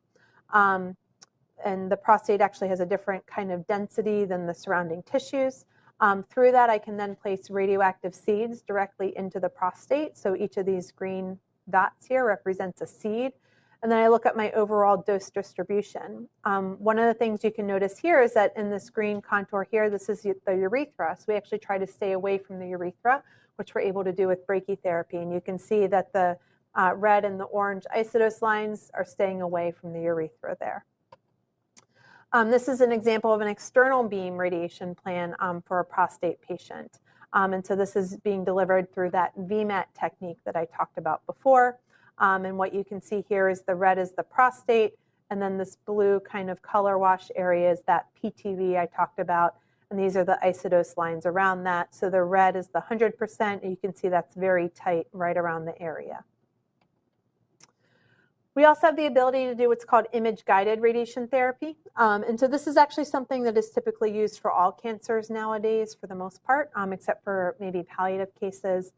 and the prostate actually has a different kind of density than the surrounding tissues. Through that, I can then place radioactive seeds directly into the prostate. So each of these green dots here represents a seed. And then I look at my overall dose distribution. One of the things you can notice here is that in this green contour here, this is the urethra. So we actually try to stay away from the urethra, which we're able to do with brachytherapy. And you can see that the red and the orange isodose lines are staying away from the urethra there. This is an example of an external beam radiation plan for a prostate patient. And so this is being delivered through that VMAT technique that I talked about before. And what you can see here is the red is the prostate, and then this blue kind of color wash area is that PTV I talked about, and these are the isodose lines around that. So the red is the 100%, and you can see that's very tight right around the area. We also have the ability to do what's called image-guided radiation therapy. And so this is actually something that is typically used for all cancers nowadays for the most part, except for maybe palliative cases.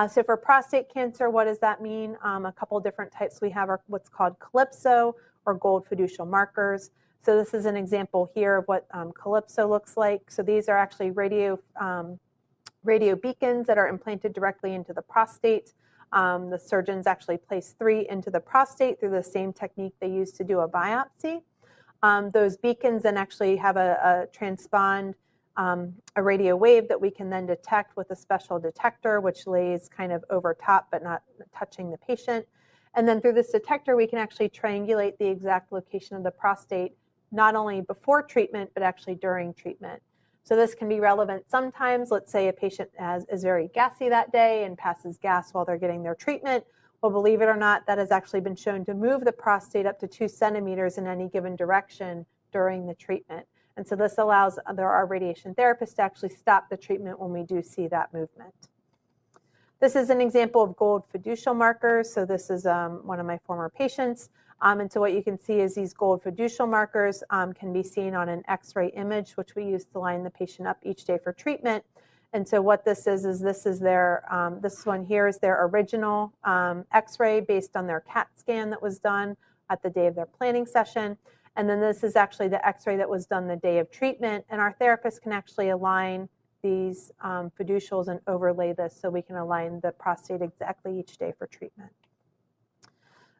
So for prostate cancer, what does that mean? A couple different types we have are what's called calypso or gold fiducial markers. So this is an example here of what calypso looks like. So these are actually radio beacons that are implanted directly into the prostate. The surgeons actually place 3 into the prostate through the same technique they use to do a biopsy. Those beacons then actually have a transpond, a radio wave that we can then detect with a special detector, which lays kind of over top but not touching the patient. And then through this detector, we can actually triangulate the exact location of the prostate, not only before treatment, but actually during treatment. So this can be relevant sometimes. Let's say a patient is very gassy that day and passes gas while they're getting their treatment. Well, believe it or not, that has actually been shown to move the prostate up to 2 centimeters in any given direction during the treatment. And so this allows our radiation therapists to actually stop the treatment when we do see that movement. This is an example of gold fiducial markers. So this is one of my former patients. And so what you can see is these gold fiducial markers can be seen on an X-ray image, which we use to line the patient up each day for treatment. And so what this is this is their, this one here is their original X-ray based on their CAT scan that was done at the day of their planning session. And then this is actually the X-ray that was done the day of treatment. And our therapist can actually align these fiducials and overlay this so we can align the prostate exactly each day for treatment.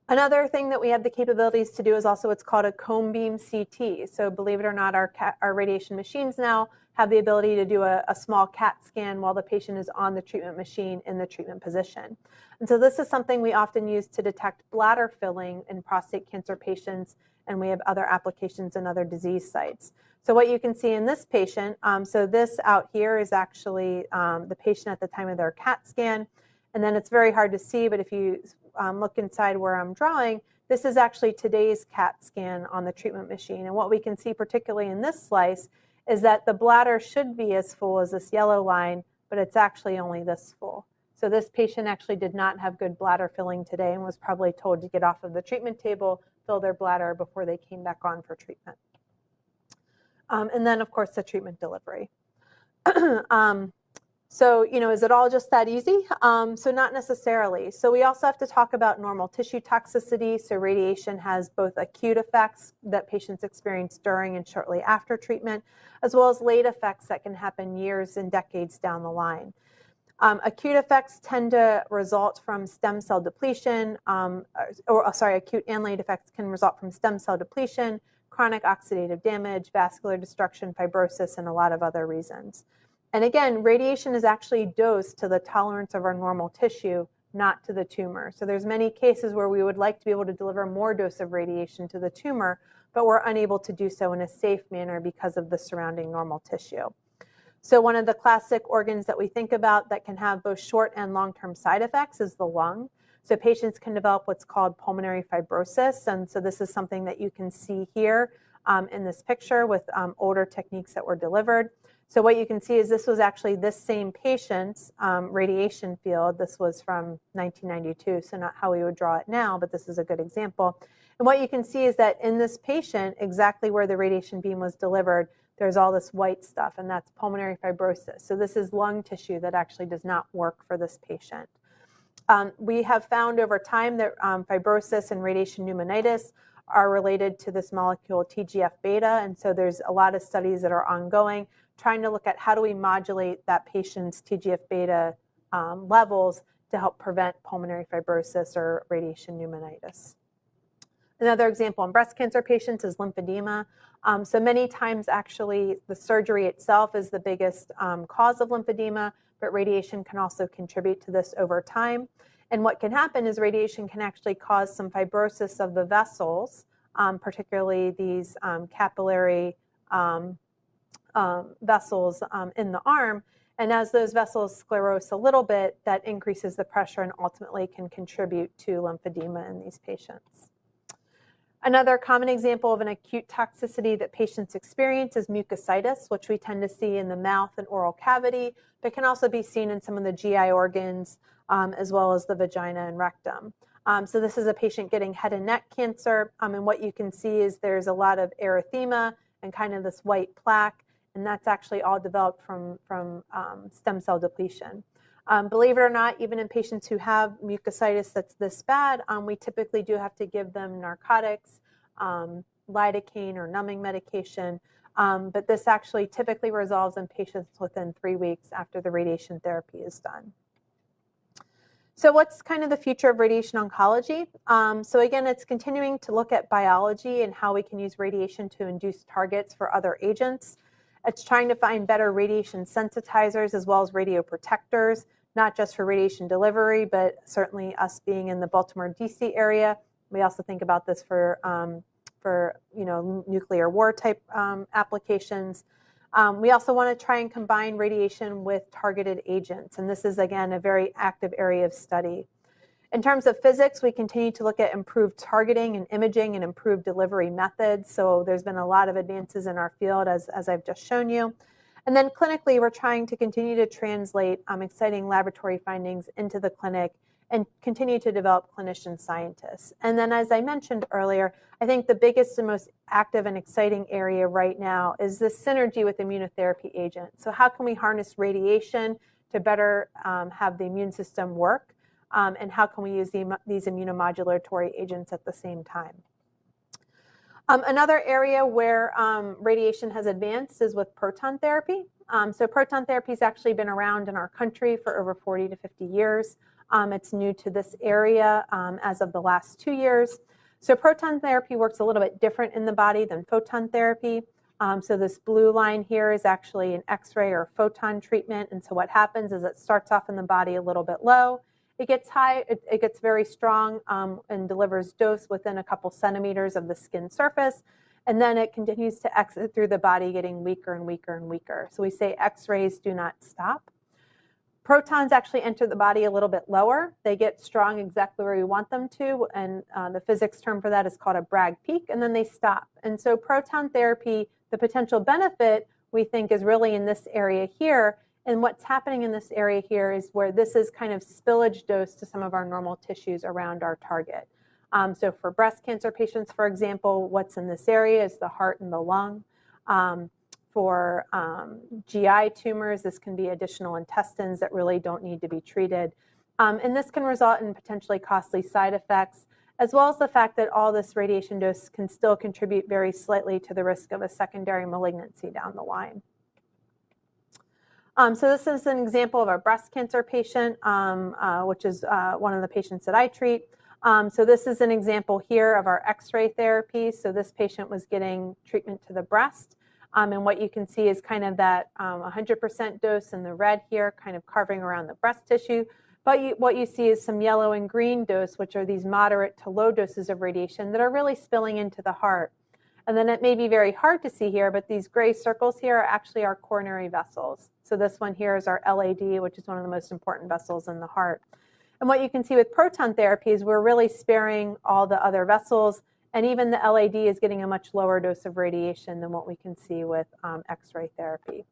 Another thing that we have the capabilities to do is also what's called a cone beam CT. So believe it or not, our radiation machines now have the ability to do a small CAT scan while the patient is on the treatment machine in the treatment position. And so this is something we often use to detect bladder filling in prostate cancer patients, and we have other applications in other disease sites. So what you can see in this patient, so this out here is actually the patient at the time of their CAT scan. And then it's very hard to see, but if you look inside where I'm drawing, this is actually today's CAT scan on the treatment machine. And what we can see particularly in this slice is that the bladder should be as full as this yellow line, but it's actually only this full. So this patient actually did not have good bladder filling today and was probably told to get off of the treatment table, fill their bladder before they came back on for treatment. And then, of course, the treatment delivery. So, is it all just that easy? So not necessarily. So we also have to talk about normal tissue toxicity. So radiation has both acute effects that patients experience during and shortly after treatment, as well as late effects that can happen years and decades down the line. Acute effects tend to result from stem cell depletion, acute and late effects can result from stem cell depletion, chronic oxidative damage, vascular destruction, fibrosis, and a lot of other reasons. And again, radiation is actually dosed to the tolerance of our normal tissue, not to the tumor. So there's many cases where we would like to be able to deliver more dose of radiation to the tumor, but we're unable to do so in a safe manner because of the surrounding normal tissue. So one of the classic organs that we think about that can have both short and long-term side effects is the lung. So patients can develop what's called pulmonary fibrosis. And so this is something that you can see here in this picture with older techniques that were delivered. So what you can see is this was actually this same patient's radiation field. This was from 1992, so not how we would draw it now, but this is a good example. And what you can see is that in this patient, exactly where the radiation beam was delivered, there's all this white stuff, and that's pulmonary fibrosis. So this is lung tissue that actually does not work for this patient. We have found over time that fibrosis and radiation pneumonitis are related to this molecule TGF-beta, and so there's a lot of studies that are ongoing trying to look at how do we modulate that patient's TGF-beta levels to help prevent pulmonary fibrosis or radiation pneumonitis. Another example in breast cancer patients is lymphedema. So many times, actually, the surgery itself is the biggest cause of lymphedema, but radiation can also contribute to this over time. And what can happen is radiation can actually cause some fibrosis of the vessels, particularly these capillary vessels in the arm. And as those vessels sclerose a little bit, that increases the pressure and ultimately can contribute to lymphedema in these patients. Another common example of an acute toxicity that patients experience is mucositis, which we tend to see in the mouth and oral cavity, but can also be seen in some of the GI organs, as well as the vagina and rectum. So this is a patient getting head and neck cancer, and what you can see is there's a lot of erythema and kind of this white plaque, and that's actually all developed from stem cell depletion. Believe it or not, even in patients who have mucositis that's this bad, we typically do have to give them narcotics, lidocaine or numbing medication, but this actually typically resolves in patients within 3 weeks after the radiation therapy is done. So what's kind of the future of radiation oncology? So again, it's continuing to look at biology and how we can use radiation to induce targets for other agents. It's trying to find better radiation sensitizers as well as radioprotectors, not just for radiation delivery, but certainly us being in the Baltimore, D.C. area. We also think about this for nuclear war type applications. We also want to try and combine radiation with targeted agents, and this is, again, a very active area of study. In terms of physics, we continue to look at improved targeting and imaging and improved delivery methods. So there's been a lot of advances in our field, as I've just shown you. And then clinically, we're trying to continue to translate exciting laboratory findings into the clinic and continue to develop clinician scientists. And then, as I mentioned earlier, I think the biggest and most active and exciting area right now is this synergy with immunotherapy agents. So how can we harness radiation to better have the immune system work? And how can we use these immunomodulatory agents at the same time? Another area where radiation has advanced is with proton therapy. So proton therapy has actually been around in our country for over 40 to 50 years. It's new to this area as of the last 2 years. So proton therapy works a little bit different in the body than photon therapy. So this blue line here is actually an X-ray or photon treatment. And so what happens is it starts off in the body a little bit low. It gets high, it gets very strong and delivers dose within a couple centimeters of the skin surface. And then it continues to exit through the body, getting weaker and weaker and weaker. So we say X-rays do not stop. Protons actually enter the body a little bit lower. They get strong exactly where we want them to, and the physics term for that is called a Bragg peak, and then they stop. And so proton therapy, the potential benefit, we think, is really in this area here. And what's happening in this area here is where this is kind of spillage dose to some of our normal tissues around our target. So for breast cancer patients, for example, what's in this area is the heart and the lung. For GI tumors, this can be additional intestines that really don't need to be treated. And this can result in potentially costly side effects, as well as the fact that all this radiation dose can still contribute very slightly to the risk of a secondary malignancy down the line. So this is an example of a breast cancer patient, which is one of the patients that I treat. So this is an example here of our X-ray therapy. So this patient was getting treatment to the breast. And what you can see is kind of that 100% dose in the red here, kind of carving around the breast tissue. But what you see is some yellow and green dose, which are these moderate to low doses of radiation that are really spilling into the heart. And then it may be very hard to see here, but these gray circles here are actually our coronary vessels. So this one here is our LAD, which is one of the most important vessels in the heart. And what you can see with proton therapy is we're really sparing all the other vessels, and even the LAD is getting a much lower dose of radiation than what we can see with X-ray therapy.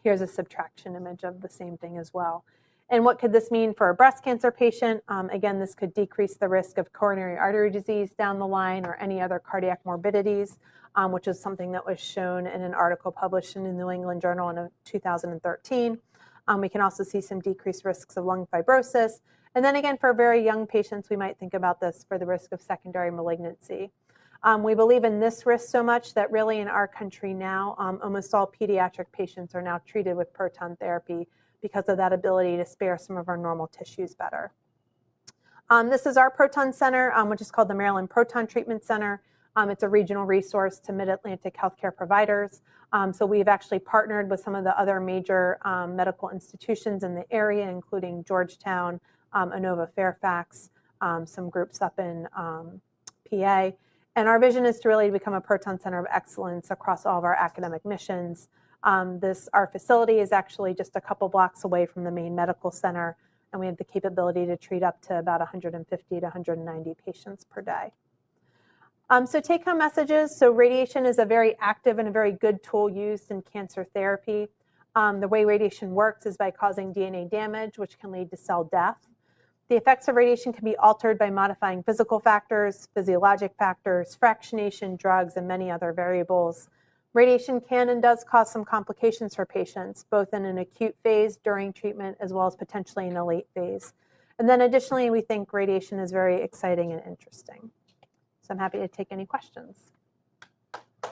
Here's a subtraction image of the same thing as well. And what could this mean for a breast cancer patient? Again, this could decrease the risk of coronary artery disease down the line or any other cardiac morbidities, which is something that was shown in an article published in the New England Journal in 2013. We can also see some decreased risks of lung fibrosis. And then again, for very young patients, we might think about this for the risk of secondary malignancy. We believe in this risk so much that really in our country now, almost all pediatric patients are now treated with proton therapy because of that ability to spare some of our normal tissues better. This is our proton center, which is called the Maryland Proton Treatment Center. It's a regional resource to Mid-Atlantic healthcare providers. So we've actually partnered with some of the other major medical institutions in the area, including Georgetown, Inova Fairfax, some groups up in PA. And our vision is to really become a proton center of excellence across all of our academic missions. Our facility is actually just a couple blocks away from the main medical center, and we have the capability to treat up to about 150 to 190 patients per day. So take-home messages. So radiation is a very active and a very good tool used in cancer therapy. The way radiation works is by causing DNA damage, which can lead to cell death. The effects of radiation can be altered by modifying physical factors, physiologic factors, fractionation, drugs, and many other variables. Radiation can and does cause some complications for patients, both in an acute phase during treatment as well as potentially in a late phase. And then additionally, we think radiation is very exciting and interesting. So I'm happy to take any questions. Go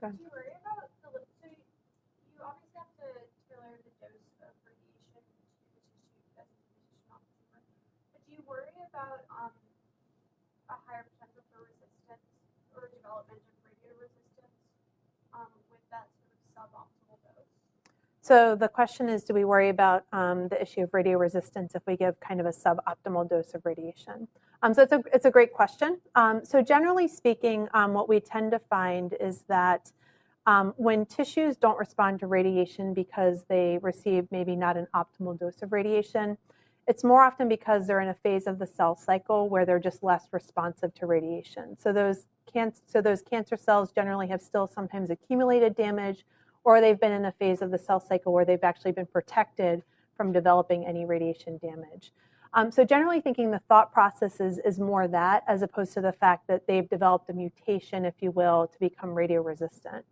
ahead. Do you worry about so you obviously have to tailor the dose of radiation to the tissue as a physician on the tumor, but do you worry about a higher potential for resistance or development of radioresistance with that sort of suboptimal dose? So the question is, do we worry about the issue of radioresistance if we give kind of a suboptimal dose of radiation? So it's a great question. So generally speaking, what we tend to find is that when tissues don't respond to radiation because they receive maybe not an optimal dose of radiation, it's more often because they're in a phase of the cell cycle where they're just less responsive to radiation. So those cancer cells generally have still sometimes accumulated damage, or they've been in a phase of the cell cycle where they've actually been protected from developing any radiation damage. So generally thinking the thought process is more that as opposed to the fact that they've developed a mutation, if you will, to become radioresistant.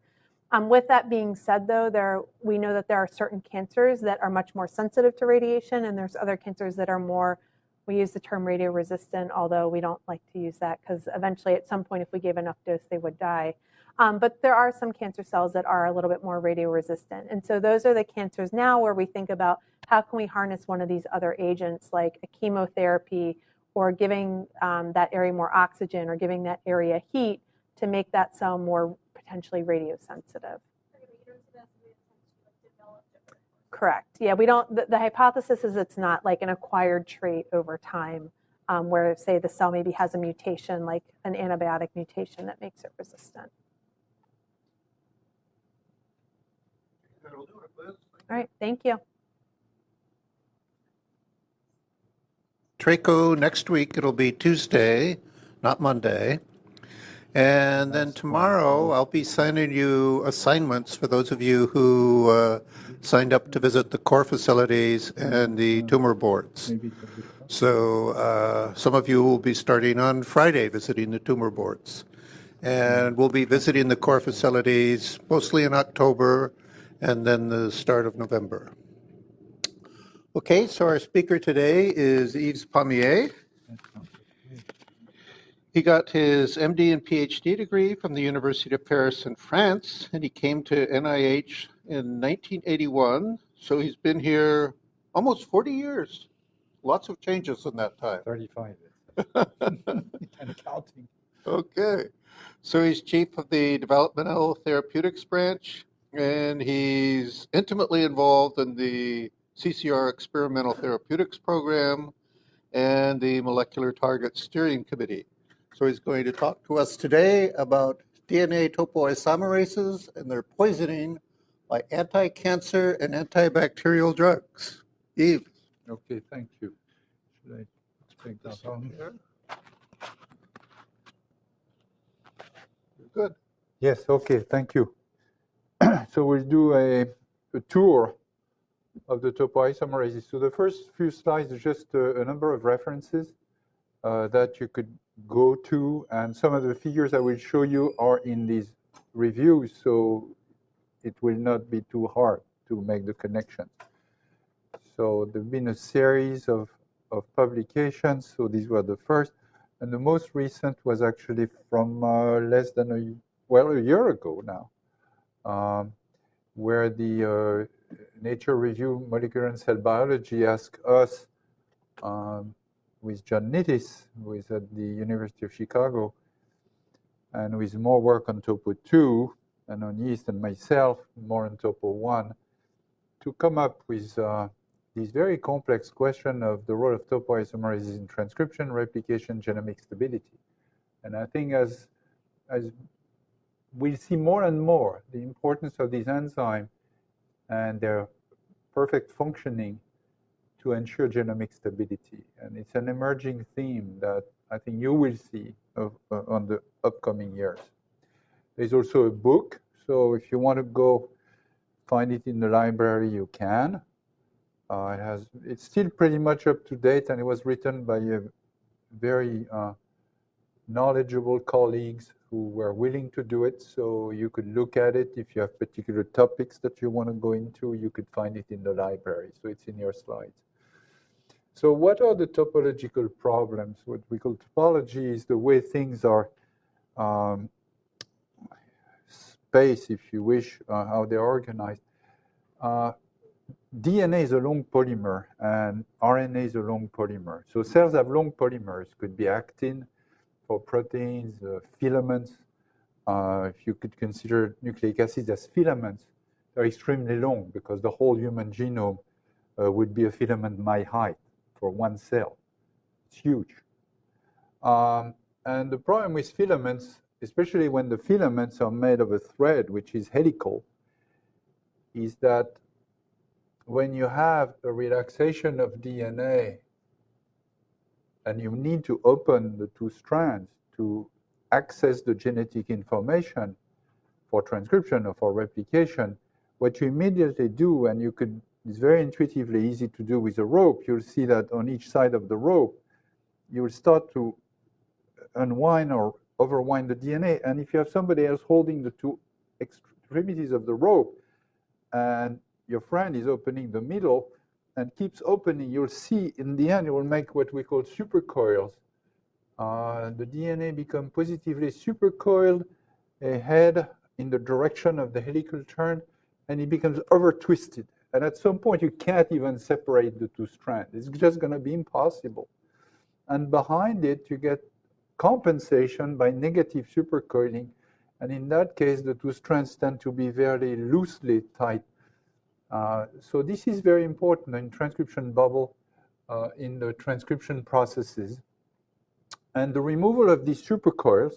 With that being said, though, we know that there are certain cancers that are much more sensitive to radiation, and there's other cancers that are more, we use the term radioresistant, although we don't like to use that because eventually at some point if we gave enough dose, they would die. But there are some cancer cells that are a little bit more radioresistant. And so those are the cancers now where we think about how can we harness one of these other agents like a chemotherapy or giving that area more oxygen or giving that area heat to make that cell more potentially radiosensitive. Correct. Yeah, we don't, the hypothesis is it's not like an acquired trait over time where say the cell maybe has a mutation like an antibiotic mutation that makes it resistant. All right, thank you. TRACO next week, it'll be Tuesday, not Monday. And then tomorrow, I'll be sending you assignments for those of you who signed up to visit the core facilities and the tumor boards. So some of you will be starting on Friday visiting the tumor boards. And we'll be visiting the core facilities mostly in October and then the start of November. Okay, so our speaker today is Yves Pommier. He got his MD and PhD degree from the University of Paris in France, and he came to NIH in 1981. So he's been here almost 40 years. Lots of changes in that time. 35 and counting. Okay. So he's chief of the developmental therapeutics branch, and he's intimately involved in the CCR experimental therapeutics program and the molecular target steering committee. So he's going to talk to us today about DNA topoisomerases and their poisoning by anti-cancer and antibacterial drugs. Yves. Okay, thank you. Should I take that on? Good. Yes, okay, thank you. So we'll do a tour of the topoisomerases. So the first few slides are just a number of references that you could go to, and some of the figures I will show you are in these reviews, so it will not be too hard to make the connection. So there've been a series of publications, so these were the first. And the most recent was actually from less than a year ago now, where the Nature Review Molecular and Cell Biology asked us, with John Nichols, who is at the University of Chicago, and with more work on Topo 2 and on yeast, and myself, more on Topo 1, to come up with this very complex question of the role of topoisomerases in transcription, replication, genomic stability. And I think as we'll see more and more the importance of these enzymes and their perfect functioning to ensure genomic stability. And it's an emerging theme that I think you will see on the upcoming years. There's also a book, so if you want to go find it in the library, you can. It's still pretty much up to date, and it was written by a very knowledgeable colleagues who were willing to do it, so you could look at it. If you have particular topics that you want to go into, you could find it in the library, so it's in your slides. So what are the topological problems? What we call topology is the way things are space, if you wish, how they're organized. DNA is a long polymer, and RNA is a long polymer. So cells have long polymers. Could be actin for proteins, filaments. If you could consider nucleic acids as filaments, they're extremely long because the whole human genome would be a filament my height for one cell. It's huge. And the problem with filaments, especially when the filaments are made of a thread which is helical, is that when you have a relaxation of DNA and you need to open the two strands to access the genetic information for transcription or for replication, what you immediately do, and it's very intuitively easy to do with a rope, you'll see that on each side of the rope, you will start to unwind or overwind the DNA. And if you have somebody else holding the two extremities of the rope, and your friend is opening the middle and keeps opening, you'll see in the end it will make what we call supercoils. The DNA becomes positively supercoiled ahead in the direction of the helical turn, and it becomes over-twisted. And at some point, you can't even separate the two strands. It's just going to be impossible. And behind it, you get compensation by negative supercoiling. And in that case, the two strands tend to be very loosely tied. So this is very important in transcription bubble, in the transcription processes. And the removal of these supercoils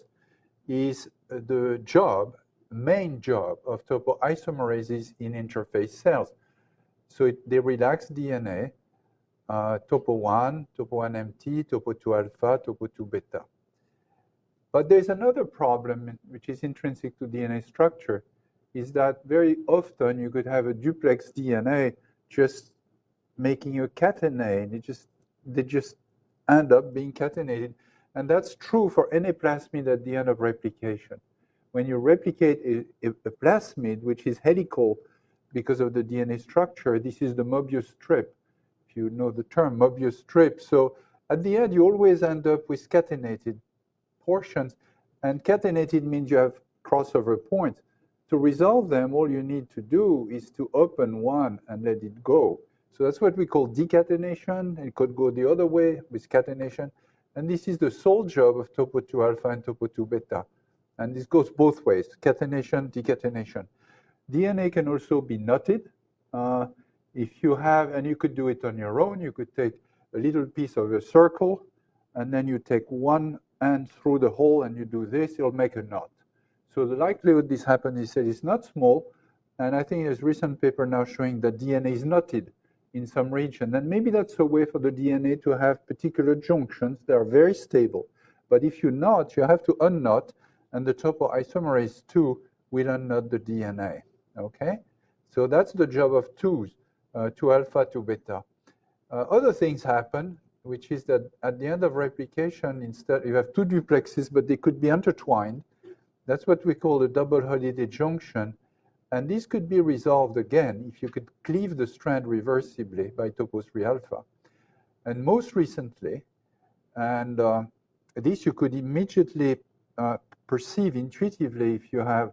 is the main job of topoisomerases in interface cells. So they relax DNA, topo 1, topo 1MT, topo 2 alpha, topo 2 beta. But there's another problem which is intrinsic to DNA structure, is that very often you could have a duplex DNA just making a catenate. They just end up being catenated. And that's true for any plasmid at the end of replication. When you replicate a plasmid, which is helical because of the DNA structure, this is the Mobius strip, if you know the term, Mobius strip. So at the end, you always end up with catenated portions. And catenated means you have crossover points. To resolve them, all you need to do is to open one and let it go. So that's what we call decatenation. It could go the other way with catenation. And this is the sole job of topo 2 alpha and topo 2 beta. And this goes both ways, catenation, decatenation. DNA can also be knotted. If you have, and you could do it on your own, you could take a little piece of a circle, and then you take one end through the hole and you do this, it'll make a knot. So the likelihood this happens is that it's not small, and I think there's a recent paper now showing that DNA is knotted in some region. And maybe that's a way for the DNA to have particular junctions that are very stable. But if you knot, you have to unknot, and the topoisomerase 2 will unknot the DNA, okay? So that's the job of 2 alpha, 2 beta. Other things happen, which is that at the end of replication, instead you have two duplexes, but they could be intertwined. That's what we call a double holiday junction. And this could be resolved again if you could cleave the strand reversibly by topo 3 alpha. And most recently, and this you could immediately perceive intuitively if you have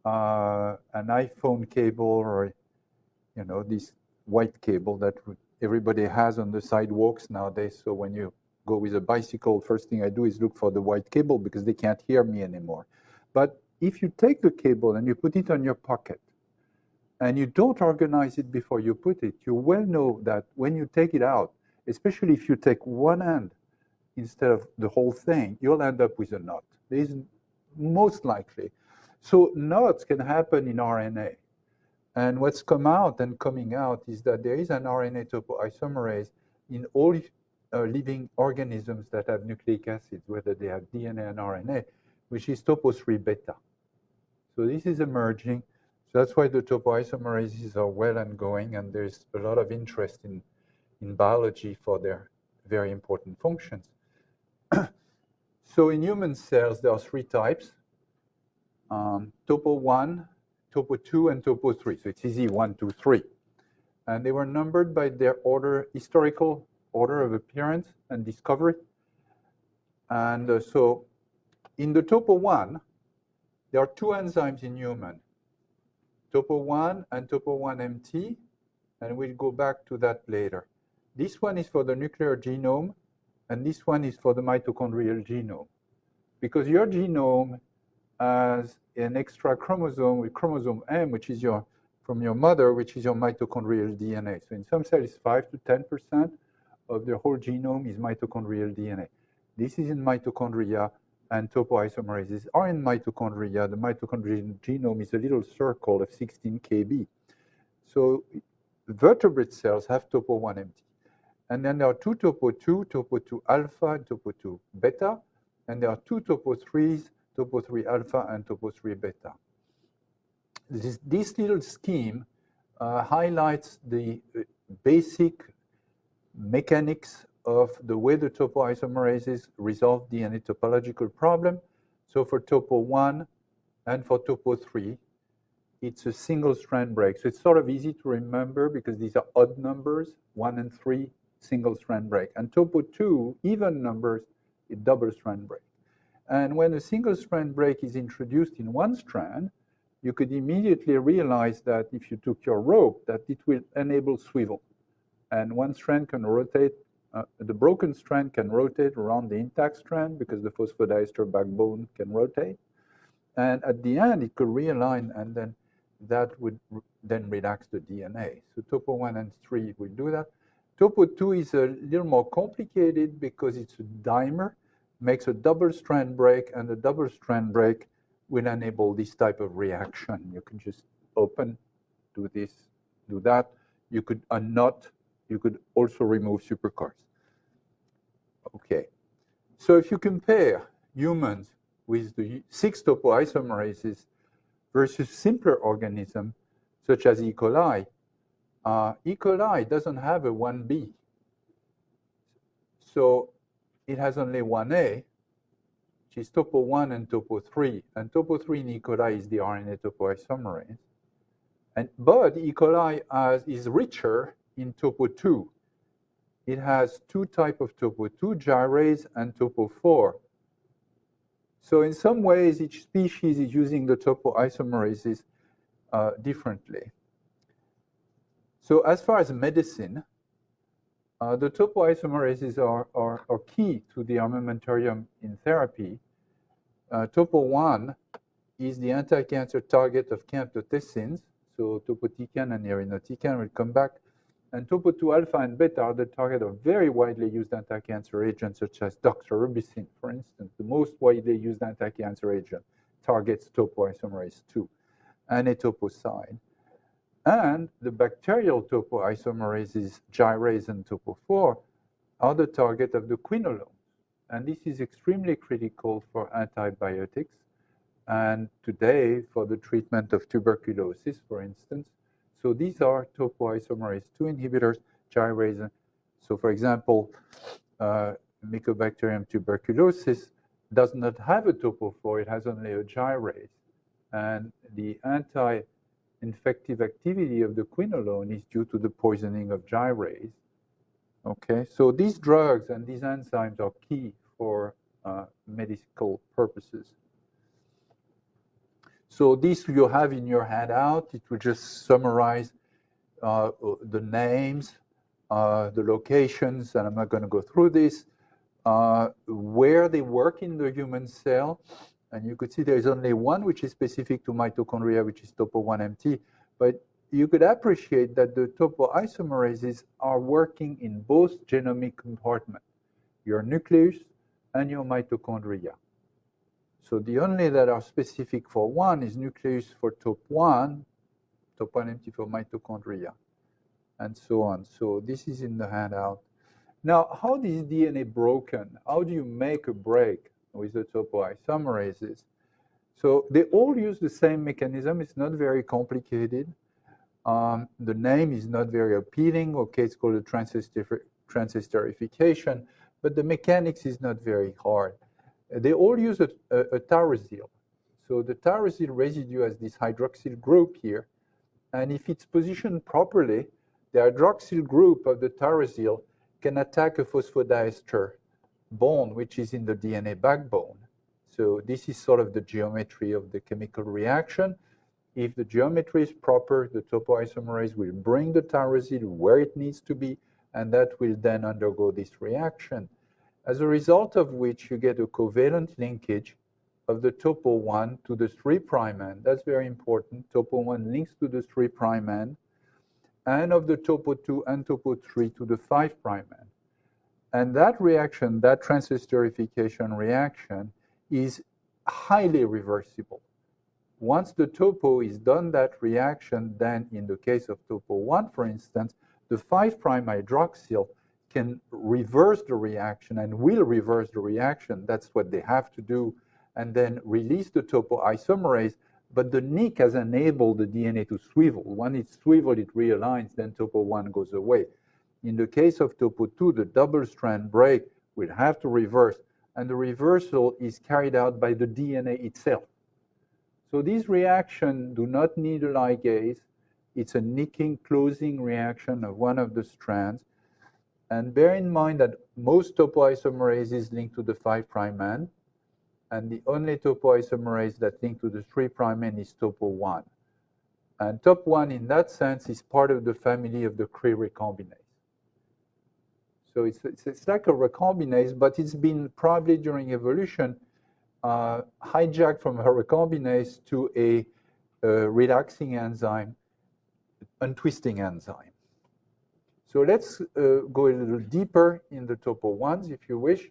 an iPhone cable or, you know, this white cable that everybody has on the sidewalks nowadays. So when you go with a bicycle, first thing I do is look for the white cable because they can't hear me anymore. But if you take the cable and you put it on your pocket and you don't organize it before you put it, you well know that when you take it out, especially if you take one end instead of the whole thing, you'll end up with a knot. There is most likely. So knots can happen in RNA. And what's come out and coming out is that there is an RNA topoisomerase in all living organisms that have nucleic acids, whether they have DNA and RNA, which is topo3 beta. So this is emerging. So that's why the topoisomerases are well and going, and there's a lot of interest in biology for their very important functions. So in human cells, there are three types, topo1, topo2, and topo3. So it's easy, 1, 2, 3. And they were numbered by their historical order of appearance and discovery. And so in the topo1, there are two enzymes in human, topo1 and topo1-MT, and we'll go back to that later. This one is for the nuclear genome, and this one is for the mitochondrial genome. Because your genome has an extra chromosome with chromosome M, which is from your mother, which is your mitochondrial DNA. So in some cells, 5 to 10% of the whole genome is mitochondrial DNA. This is in mitochondria, and topoisomerases are in mitochondria. The mitochondrial genome is a little circle of 16 kb. So vertebrate cells have topo1-MT. And then there are two topo2, topo2 alpha, and topo2 beta. And there are two topo3s, topo3 alpha and topo3 beta. This little scheme highlights the basic mechanics of the way the topoisomerases resolve DNA topological problem. So for topo1 and for topo3, it's a single strand break. So it's sort of easy to remember because these are odd numbers, 1 and 3, single strand break. And topo2, even numbers, a double strand break. And when a single strand break is introduced in one strand, you could immediately realize that if you took your rope, that it will enable swivel. And one strand can rotate, the broken strand can rotate around the intact strand because the phosphodiester backbone can rotate. And at the end, it could realign, and then that would then relax the DNA. So topo1 and 3 will do that. Topo2 is a little more complicated because it's a dimer, makes a double strand break, and the double strand break will enable this type of reaction. You can just open, do this, do that. You could unknot. You could also remove supercars. Okay. So if you compare humans with the 6 topoisomerases versus simpler organisms such as E. coli, E. coli doesn't have a 1b. So it has only 1a, which is topo1 and topo3. And topo3 in E. coli is the RNA topoisomerase. But E. coli is richer in topo2. It has 2 types of topo2, gyrase and topo4. So in some ways, each species is using the topoisomerases differently. So as far as medicine, the topoisomerases are key to the armamentarium in therapy. Topo1 is the anti-cancer target of camptothecins, so topotecan and irinotecan will come back. And topo2 alpha and beta are the target of very widely used anti-cancer agents, such as doxorubicin, for instance. The most widely used anti-cancer agent targets topoisomerase 2 and etoposide. And the bacterial topoisomerases, gyrase and topo4, are the target of the quinolones. And this is extremely critical for antibiotics. And today, for the treatment of tuberculosis, for instance. So these are topoisomerase 2 inhibitors, gyrase. So for example, Mycobacterium tuberculosis does not have a topo4, it has only a gyrase. And the anti-infective activity of the quinolone is due to the poisoning of gyrase. Okay, so these drugs and these enzymes are key for medical purposes. So this you have in your handout. It will just summarize the names, the locations, and I'm not going to go through this, where they work in the human cell. And you could see there is only one which is specific to mitochondria, which is topo1-MT. But you could appreciate that the topoisomerases are working in both genomic compartments, your nucleus and your mitochondria. So the only that are specific for one is nucleus for top1, topo1-MT for mitochondria, and so on. So this is in the handout. Now, how is DNA broken? How do you make a break with the topoisomerases? So they all use the same mechanism. It's not very complicated. The name is not very appealing. Okay, it's called a transesterification, but the mechanics is not very hard. They all use a tyrosine. So the tyrosine residue has this hydroxyl group here, and if it's positioned properly, the hydroxyl group of the tyrosine can attack a phosphodiester bond, which is in the DNA backbone. So this is sort of the geometry of the chemical reaction. If the geometry is proper, the topoisomerase will bring the tyrosine where it needs to be, and that will then undergo this reaction. As a result of which you get a covalent linkage of the topo1 to the 3' end. That's very important. Topo1 links to the 3' end, and of the topo2 and topo3 to the 5' end. And that reaction, that transesterification reaction, is highly reversible. Once the topo is done that reaction, then in the case of topo1, for instance, the 5' hydroxyl can reverse the reaction and will reverse the reaction. That's what they have to do, and then release the topoisomerase. But the nick has enabled the DNA to swivel. When it's swiveled, it realigns, then topo1 goes away. In the case of topo2, the double strand break will have to reverse, and the reversal is carried out by the DNA itself. So these reactions do not need a ligase. It's a nicking, closing reaction of one of the strands. And bear in mind that most topoisomerases link to the 5' end, and the only topoisomerase that link to the 3' end is topo1. And top1, in that sense, is part of the family of the Cre recombinase. So it's like a recombinase, but it's been probably during evolution hijacked from a recombinase to a relaxing enzyme, untwisting enzyme. So let's go a little deeper in the topo1s, if you wish.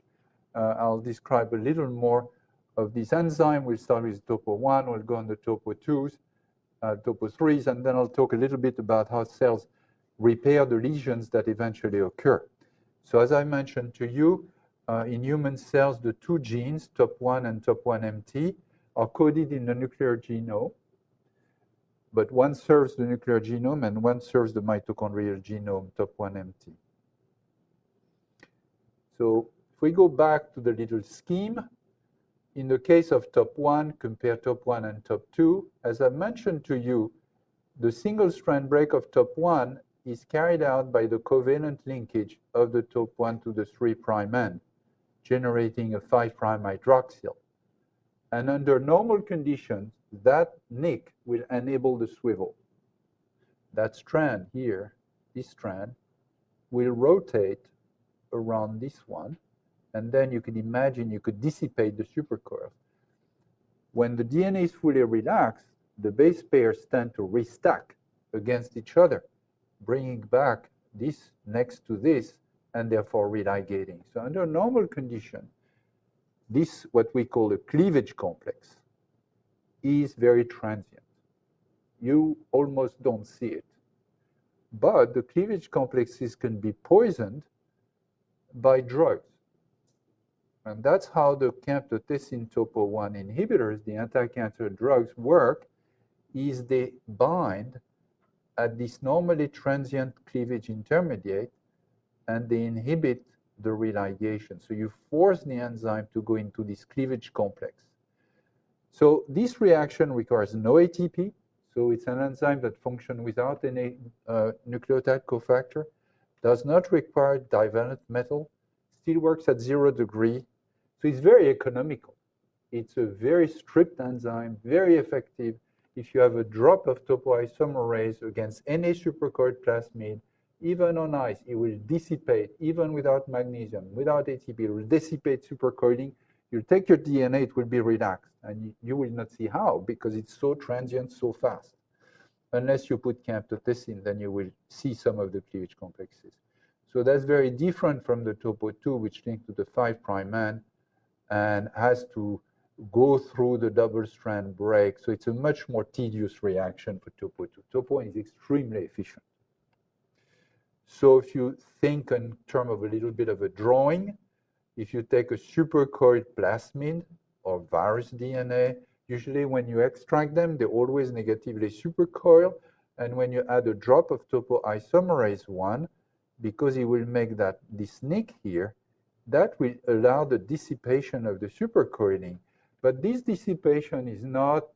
I'll describe a little more of this enzyme. We'll start with topo1, we'll go on the topo2s, topo3s, and then I'll talk a little bit about how cells repair the lesions that eventually occur. So as I mentioned to you, in human cells, the two genes, top1 and top1-MT, are coded in the nuclear genome. But one serves the nuclear genome and one serves the mitochondrial genome, top1-MT. So if we go back to the little scheme, in the case of top1, compare top1 and top2, as I mentioned to you, the single strand break of top1 is carried out by the covalent linkage of the top1 to the 3' end, generating a 5' hydroxyl. And under normal conditions, that nick will enable the swivel. That strand here, this strand, will rotate around this one, and then you can imagine you could dissipate the supercurve. When the DNA is fully relaxed, the base pairs tend to restack against each other, bringing back this next to this, and therefore religating. So under normal condition, this, what we call a cleavage complex, is very transient. You almost don't see it. But the cleavage complexes can be poisoned by drugs. And that's how the camptothecin topo1 inhibitors, the anti-cancer drugs, work, is they bind at this normally transient cleavage intermediate, and they inhibit the religation. So you force the enzyme to go into this cleavage complex. So this reaction requires no ATP. So it's an enzyme that functions without any nucleotide cofactor, does not require divalent metal, still works at 0 degree, So it's very economical. It's a very stripped enzyme, very effective. If you have a drop of topoisomerase against any supercoiled plasmid, even on ice, it will dissipate, even without magnesium, without ATP, it will dissipate supercoiling. You take your DNA, it will be relaxed, and you will not see how, because it's so transient, so fast. Unless you put camptothecin, then you will see some of the cleavage complexes. So that's very different from the topo 2, which links to the 5' end and has to go through the double-strand break. So it's a much more tedious reaction for topo 2. Topo 1 is extremely efficient. So if you think in terms of a little bit of a drawing, if you take a supercoiled plasmid or virus DNA, usually when you extract them, they're always negatively supercoiled. And when you add a drop of topoisomerase 1, because it will make this nick here, that will allow the dissipation of the supercoiling. But this dissipation is not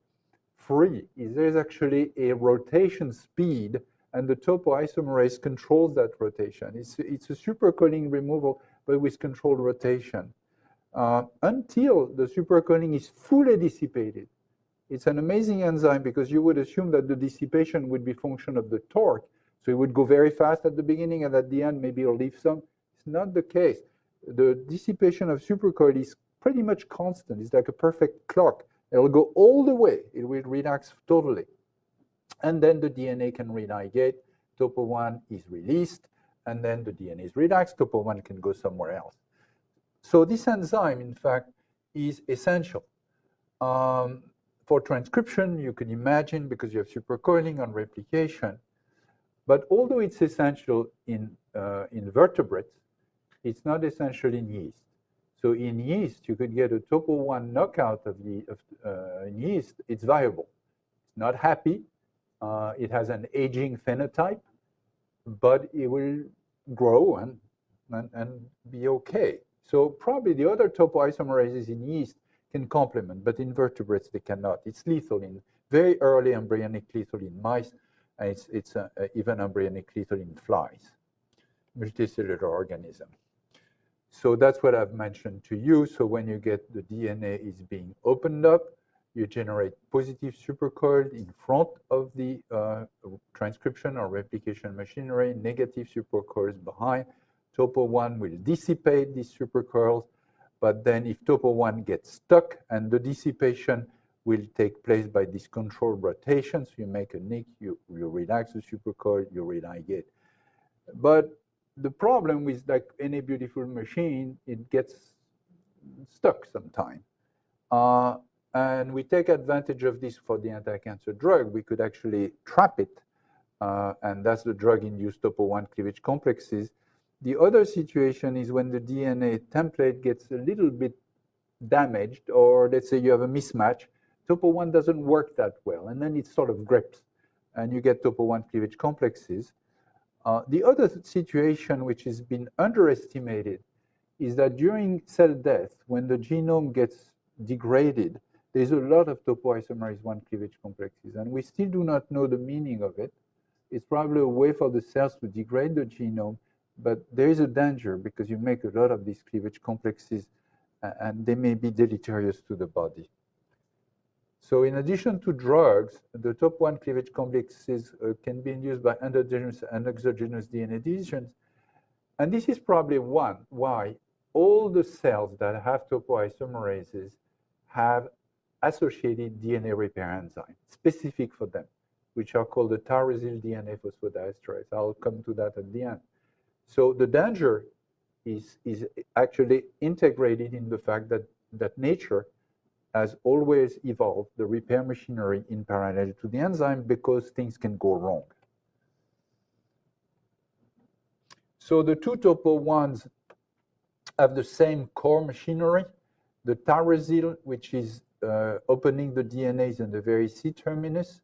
free. There's actually a rotation speed, and the topoisomerase controls that rotation. It's a supercoiling removal, but with controlled rotation. Until the supercoiling is fully dissipated. It's an amazing enzyme because you would assume that the dissipation would be function of the torque. So it would go very fast at the beginning, and at the end, maybe it'll leave some. It's not the case. The dissipation of supercoil is pretty much constant. It's like a perfect clock. It'll go all the way. It will relax totally. And then the DNA can religate. Topo 1 is released, and then the DNA is relaxed. Topo 1 can go somewhere else. So this enzyme, in fact, is essential. For transcription, you can imagine, because you have supercoiling on replication. But although it's essential in vertebrates, it's not essential in yeast. So in yeast, you could get a topo 1 knockout in yeast. It's viable. It's not happy. It has an aging phenotype, but it will grow and be okay. So probably the other topoisomerases in yeast can complement, but in vertebrates they cannot. It's lethal in very early embryonic lethal in mice, and it's even embryonic lethal in flies, multicellular organism. So that's what I've mentioned to you. So when you get the DNA is being opened up, you generate positive supercoil in front of the transcription or replication machinery, negative supercoils behind. Topo 1 will dissipate these supercoils, but then if topo 1 gets stuck, and the dissipation will take place by this controlled rotation, so you make a nick, you relax the supercoil, you religate. But the problem with like any beautiful machine, it gets stuck sometime. And we take advantage of this for the anti-cancer drug. We could actually trap it, and that's the drug-induced topo 1 cleavage complexes. The other situation is when the DNA template gets a little bit damaged, or let's say you have a mismatch, topo 1 doesn't work that well, and then it sort of grips, and you get topo 1 cleavage complexes. The other situation, which has been underestimated, is that during cell death, when the genome gets degraded, there's a lot of topoisomerase 1 cleavage complexes, and we still do not know the meaning of it. It's probably a way for the cells to degrade the genome, but there is a danger because you make a lot of these cleavage complexes, and they may be deleterious to the body. So in addition to drugs, the top 1 cleavage complexes can be induced by endogenous and exogenous DNA deletions. And this is probably why all the cells that have topoisomerases have associated DNA repair enzymes specific for them, which are called the tyrosine DNA phosphodiesterase. I'll come to that at the end. So the danger is actually integrated in the fact that nature has always evolved the repair machinery in parallel to the enzyme because things can go wrong. So the two topo 1s have the same core machinery. The tyrosyl, which is opening the DNA, is in the very C terminus.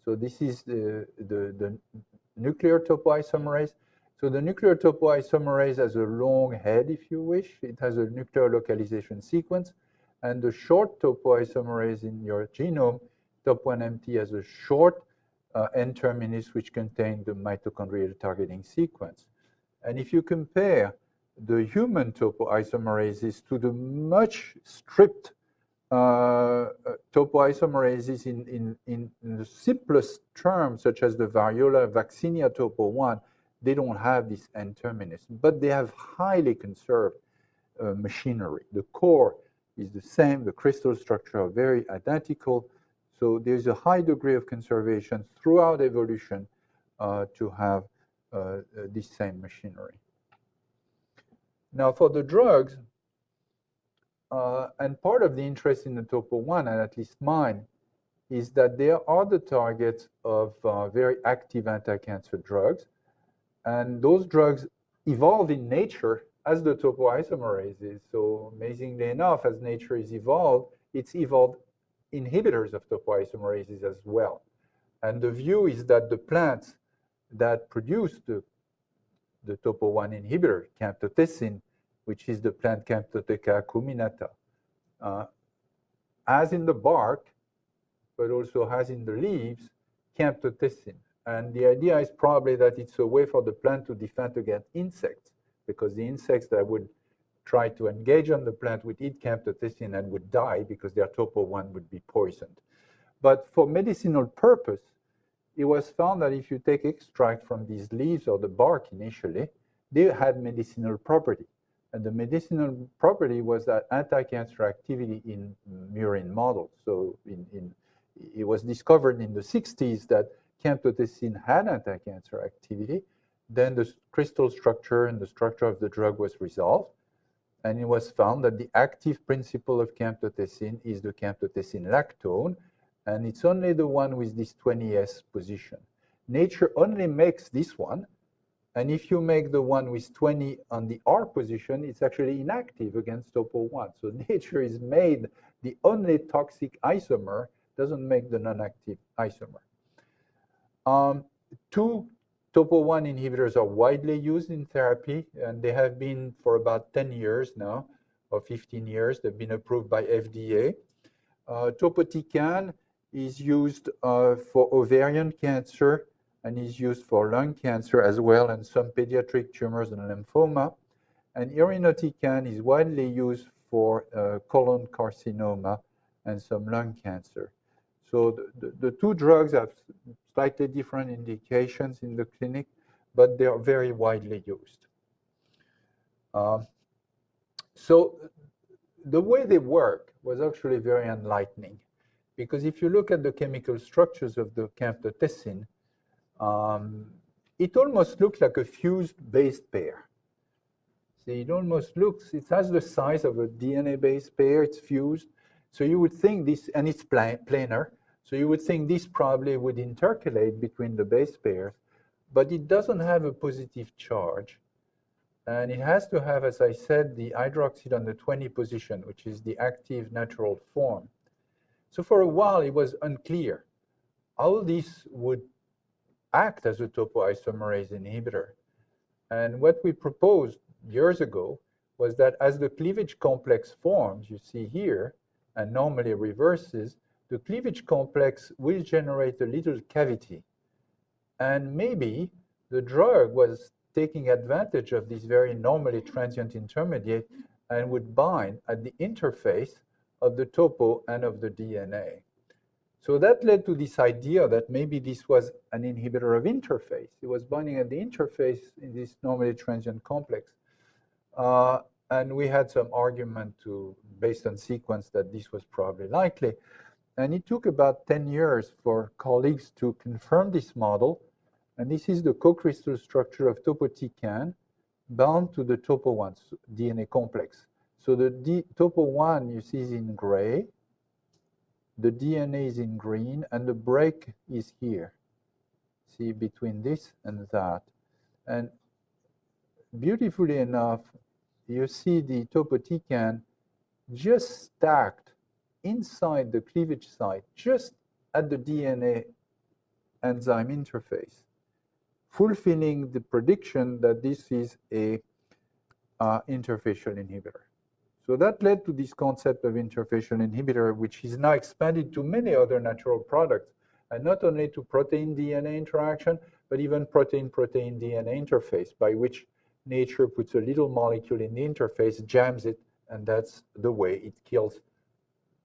So this is the nuclear topoisomerase. So the nuclear topoisomerase has a long head, if you wish. It has a nuclear localization sequence. And the short topoisomerase in your genome, top1MT, has a short N-terminus which contains the mitochondrial targeting sequence. And if you compare the human topoisomerases to the much stripped topoisomerases in the simplest terms, such as the variola vaccinia topo1, they don't have this N-terminus, but they have highly conserved machinery. The core is the same, the crystal structure are very identical, so there's a high degree of conservation throughout evolution to have this same machinery. Now for the drugs, and part of the interest in the topo1, and at least mine, is that they are the targets of very active anti-cancer drugs. And those drugs evolve in nature as the topoisomerases. So amazingly enough, as nature is evolved, it's evolved inhibitors of topoisomerases as well. And the view is that the plants that produce the topo1 inhibitor, camptothecin, which is the plant Camptotheca acuminata, has in the bark, but also has in the leaves, camptothecin. And the idea is probably that it's a way for the plant to defend against insects, because the insects that would try to engage on the plant would eat camptothecin and would die because their topo1 would be poisoned. But for medicinal purpose, it was found that if you take extract from these leaves or the bark initially, they had medicinal property. And the medicinal property was that anti-cancer activity in murine models. So it was discovered in the 60s that camptothecin had anti-cancer activity. Then the crystal structure and the structure of the drug was resolved. And it was found that the active principle of camptothecin is the camptothecin lactone. And it's only the one with this 20S position. Nature only makes this one. And if you make the one with 20 on the R position, it's actually inactive against topo1. So nature is made the only toxic isomer, doesn't make the non-active isomer. Two topo1 inhibitors are widely used in therapy, and they have been for about 10 years now, or 15 years. They've been approved by FDA. Topotecan is used for ovarian cancer, and is used for lung cancer as well, and some pediatric tumors and lymphoma. And irinotecan is widely used for colon carcinoma and some lung cancer. So the two drugs have slightly different indications in the clinic, but they are very widely used. So the way they work was actually very enlightening, because if you look at the chemical structures of the camptothecin, it almost looks like a fused base pair. See, it almost looks, it has the size of a DNA base pair, it's fused. So you would think this, and it's planar, so you would think this probably would intercalate between the base pairs, but it doesn't have a positive charge. And it has to have, as I said, the hydroxide on the 20 position, which is the active natural form. So for a while, it was unclear how this would act as a topoisomerase inhibitor. And what we proposed years ago was that as the cleavage complex forms, you see here, and normally reverses, the cleavage complex will generate a little cavity. And maybe the drug was taking advantage of this very normally transient intermediate and would bind at the interface of the topo and of the DNA. So that led to this idea that maybe this was an inhibitor of interface. It was binding at the interface in this normally transient complex. And we had some argument based on sequence that this was probably likely. And it took about 10 years for colleagues to confirm this model. And this is the co-crystal structure of topotecan bound to the topo1 DNA complex. So the topo1 you see is in gray, the DNA is in green, and the break is here. See, between this and that. And beautifully enough, you see the topotecan just stacked inside the cleavage site, just at the DNA enzyme interface, fulfilling the prediction that this is a interfacial inhibitor. So that led to this concept of interfacial inhibitor, which is now expanded to many other natural products, and not only to protein-DNA interaction, but even protein-protein DNA interface, by which nature puts a little molecule in the interface, jams it, and that's the way it kills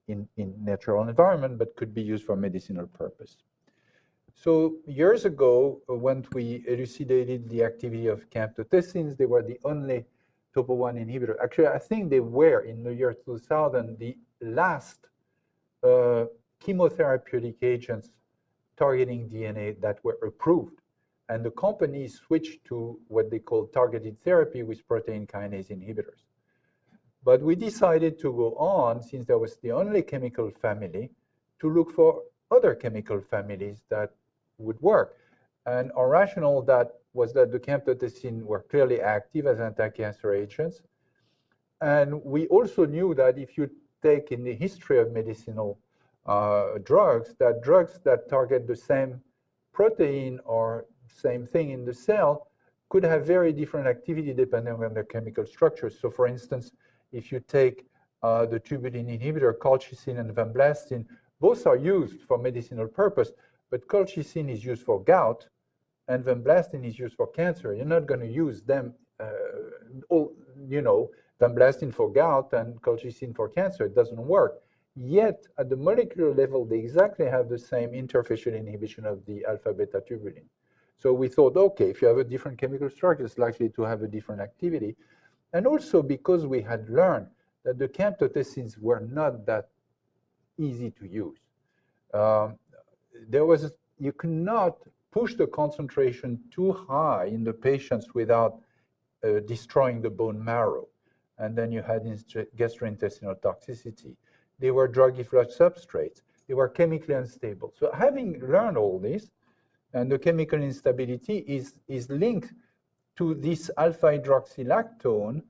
in natural environment, but could be used for medicinal purpose. So years ago, when we elucidated the activity of camptothecins, they were the only topo-1 inhibitor. Actually, I think they were, in the year 2000, the last chemotherapeutic agents targeting DNA that were approved. And the company switched to what they call targeted therapy with protein kinase inhibitors. But we decided to go on, since that was the only chemical family, to look for other chemical families that would work. And our rationale was that the camptothecin were clearly active as anti-cancer agents. And we also knew that if you take in the history of medicinal drugs that target the same protein or same thing in the cell could have very different activity depending on their chemical structures. So for instance, if you take the tubulin inhibitor, colchicine and vinblastine, both are used for medicinal purpose, but colchicine is used for gout and vinblastine is used for cancer. You're not going to use them, vinblastine for gout and colchicine for cancer. It doesn't work. Yet, at the molecular level, they exactly have the same interfacial inhibition of the alpha-beta tubulin. So we thought, okay, if you have a different chemical structure, it's likely to have a different activity. And also because we had learned that the camptothecins were not that easy to use. You cannot push the concentration too high in the patients without destroying the bone marrow. And then you had gastrointestinal toxicity. They were drug efflux substrates. They were chemically unstable. So having learned all this, and the chemical instability is linked to this alpha-hydroxylactone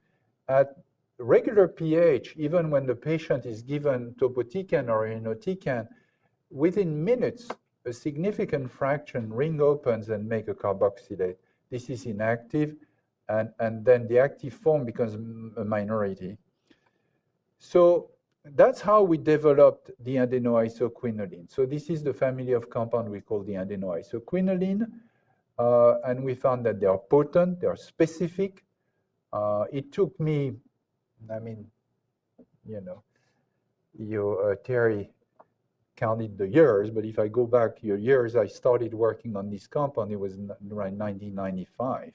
at regular pH, even when the patient is given topotecan or irinotecan, within minutes, a significant fraction ring opens and make a carboxylate. This is inactive, and then the active form becomes a minority. So that's how we developed the adenoisoquinoline. So this is the family of compound we call the adenoisoquinoline, and we found that they are potent, they are specific. It took me, Terry counted the years, but if I go back years, I started working on this compound, it was around 1995.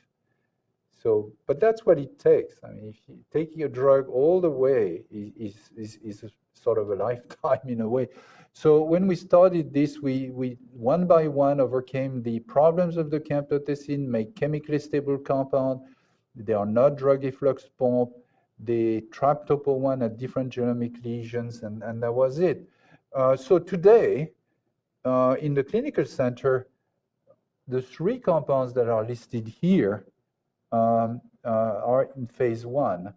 So, but that's what it takes. I mean, if you taking a drug all the way is sort of a lifetime in a way. So when we started this, we one by one overcame the problems of the camptothecin, make chemically stable compound. They are not drug efflux pump. They trap topo1 at different genomic lesions, and that was it. So today, in the clinical center, the 3 compounds that are listed here are in phase 1.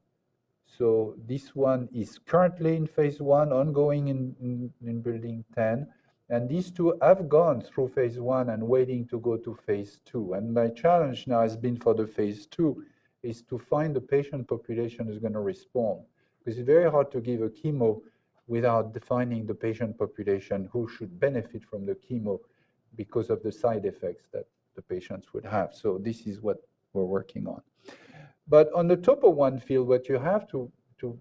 So this one is currently in phase 1, ongoing in building 10. And these 2 have gone through phase 1 and waiting to go to phase 2. And my challenge now has been for the phase 2 is to find the patient population who's going to respond. Because it's very hard to give a chemo without defining the patient population who should benefit from the chemo because of the side effects that the patients would have. So this is what we're working on. But on the topo1 field, what you have to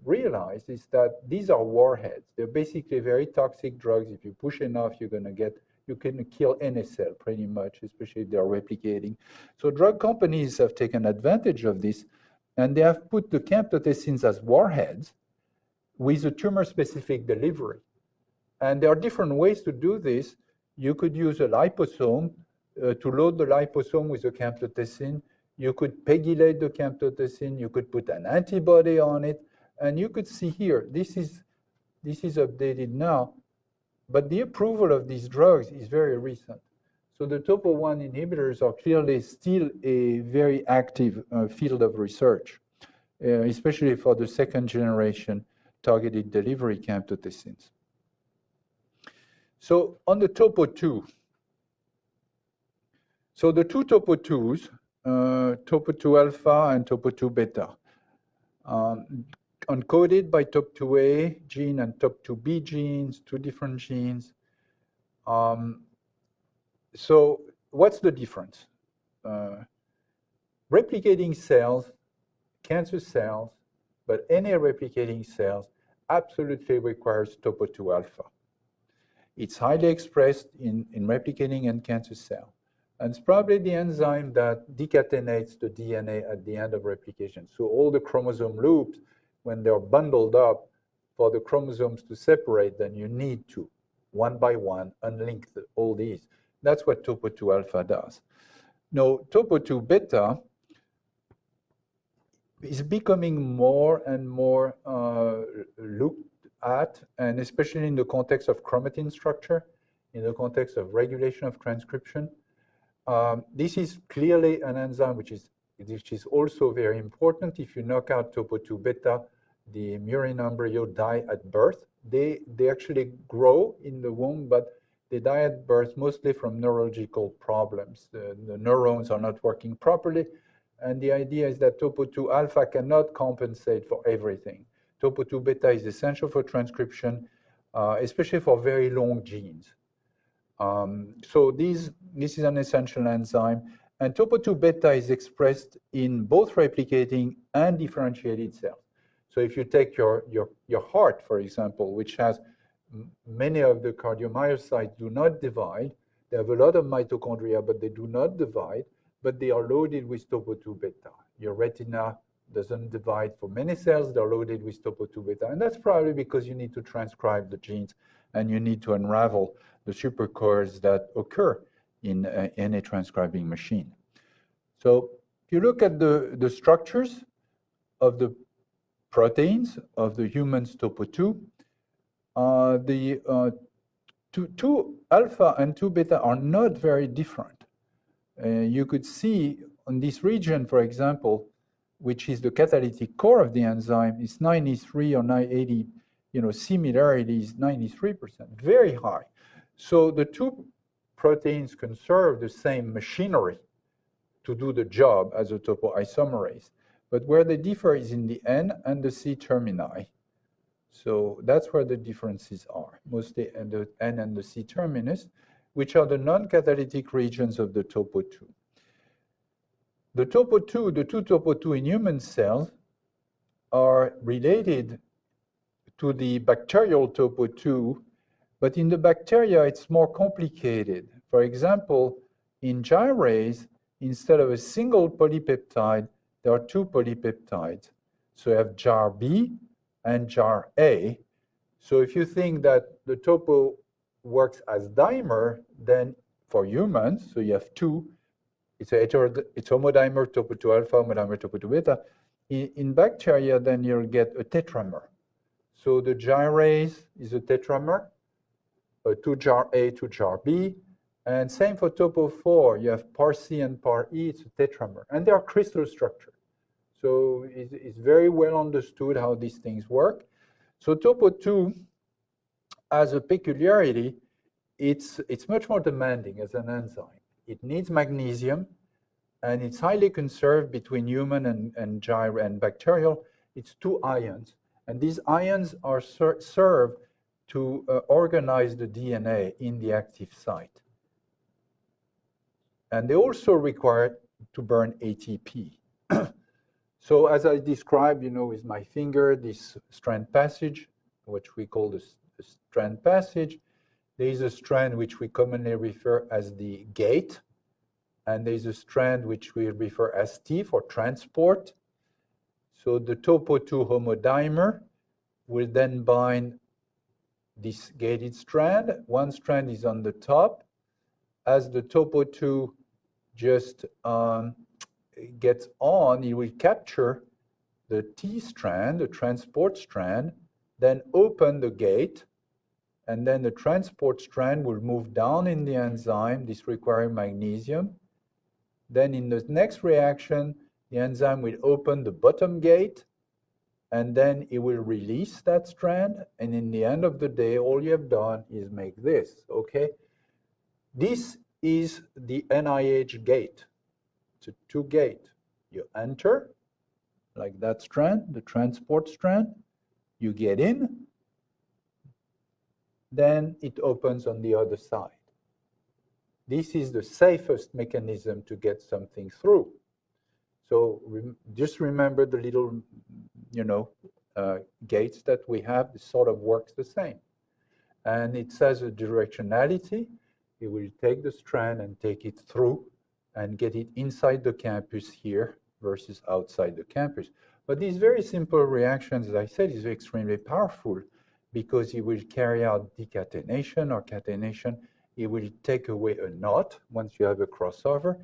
realize is that these are warheads. They're basically very toxic drugs. If you push enough, you can kill any cell pretty much, especially if they're replicating. So drug companies have taken advantage of this, and they have put the camptothecins as warheads with a tumor-specific delivery. And there are different ways to do this. You could use a liposome to load the liposome with a camptothecin. You could pegylate the camptothecin. You could put an antibody on it. And you could see here, this is updated now, but the approval of these drugs is very recent. So the topo1 inhibitors are clearly still a very active field of research, especially for the second generation targeted delivery camptothecins. So on the topo2, so the 2 topo2s, topo2 alpha and topo2 beta, encoded by top2A gene and top2B genes, 2 different genes. So what's the difference? Replicating cells cancer cells, but any replicating cells absolutely requires topo2 alpha. It's highly expressed in replicating and cancer cell. And it's probably the enzyme that decatenates the DNA at the end of replication. So all the chromosome loops, when they're bundled up, for the chromosomes to separate, then you need to, one by one, unlink all these. That's what topo2 alpha does. Now, topo2 beta is becoming more and more looked at, and especially in the context of chromatin structure, in the context of regulation of transcription. This is clearly an enzyme which is also very important. If you knock out topo2 beta, the murine embryo die at birth. They actually grow in the womb, but they die at birth mostly from neurological problems. The neurons are not working properly, and the idea is that topo2 alpha cannot compensate for everything. Topo2 beta is essential for transcription, especially for very long genes. So this is an essential enzyme, and topo2 beta is expressed in both replicating and differentiated cells. So if you take your heart, for example, which has many of the cardiomyocytes do not divide. They have a lot of mitochondria, but they do not divide, but they are loaded with topo2 beta. Your retina doesn't divide for many cells. They're loaded with topo2 beta, and that's probably because you need to transcribe the genes and you need to unravel the supercoils that occur in any transcribing machine. So if you look at the structures of the proteins of the human's topo2, the 2 alpha and 2 beta are not very different. You could see on this region, for example, which is the catalytic core of the enzyme, is 93 or 980, similarity is 93%, very high. So the 2 proteins can serve the same machinery to do the job as a topoisomerase. But where they differ is in the N and the C termini. So that's where the differences are, mostly in the N and the C terminus, which are the non-catalytic regions of the topo2. The two topo2 in human cells are related to the bacterial topo2, but in the bacteria it's more complicated. For example, in gyrase, instead of a single polypeptide, there are 2 polypeptides. So you have jar B and jar A. So if you think that the topo works as dimer, then for humans, so you have 2, it's homodimer topo2 alpha, homodimer topo2 beta. In bacteria, then you'll get a tetramer. So the gyrase is a tetramer, 2 jar A, 2 jar B. And same for topo4, you have par C and par E, it's a tetramer. And they are crystal structure. So it's very well understood how these things work. So topo2 has a peculiarity. It's much more demanding as an enzyme. It needs magnesium, and it's highly conserved between human and bacterial. It's 2 ions. And these ions are served to organize the DNA in the active site. And they also require to burn ATP. So as I described, with my finger, this strand passage, which we call the strand passage, there is a strand which we commonly refer as the gate, and there is a strand which we refer as T for transport. So the topo2 homodimer will then bind this gated strand. One strand is on the top. As the topo2 just gets on, it will capture the T strand, the transport strand, then open the gate, and then the transport strand will move down in the enzyme, this requiring magnesium. Then in the next reaction, the enzyme will open the bottom gate, and then it will release that strand, and in the end of the day, all you have done is make this, okay? This is the NIH gate. It's a 2 gate. You enter, like that strand, the transport strand, you get in, then it opens on the other side. This is the safest mechanism to get something through. So just remember the little, gates that we have. This sort of works the same. And it says a directionality. It will take the strand and take it through and get it inside the campus here versus outside the campus. But these very simple reactions, as I said, is extremely powerful because it will carry out decatenation or catenation. It will take away a knot once you have a crossover.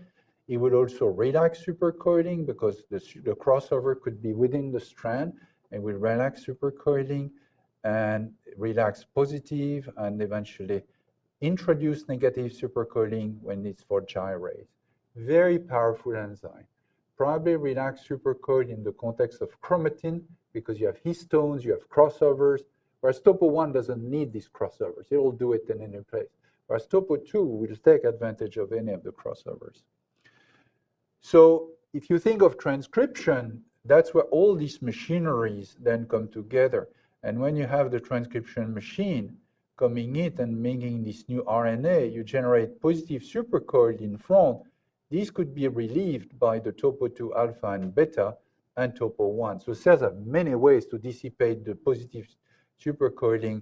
It will also relax supercoiling because the crossover could be within the strand and will relax supercoiling and relax positive and eventually introduce negative supercoiling when it's for gyrase. Very powerful enzyme. Probably relax supercoil in the context of chromatin because you have histones, you have crossovers, whereas Topo 1 doesn't need these crossovers. It will do it in any place. Whereas Topo 2 will take advantage of any of the crossovers. So if you think of transcription, that's where all these machineries then come together. And when you have the transcription machine coming in and making this new RNA, you generate positive supercoil in front. These could be relieved by the Topo 2 alpha and beta and Topo 1. So cells have many ways to dissipate the positive supercoiling.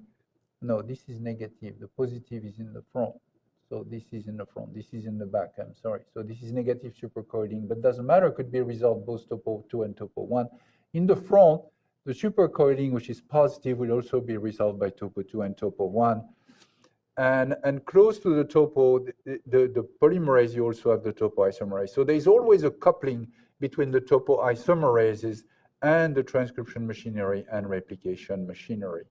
No, this is negative. The positive is in the front. So this is in the front. This is in the back. I'm sorry. So this is negative supercoiling, but doesn't matter. It could be resolved both Topo 2 and Topo 1. In the front, the supercoiling, which is positive, will also be resolved by Topo 2 and Topo 1. And close to the topo, the polymerase, you also have the topoisomerase. So there's always a coupling between the topoisomerases and the transcription machinery and replication machinery.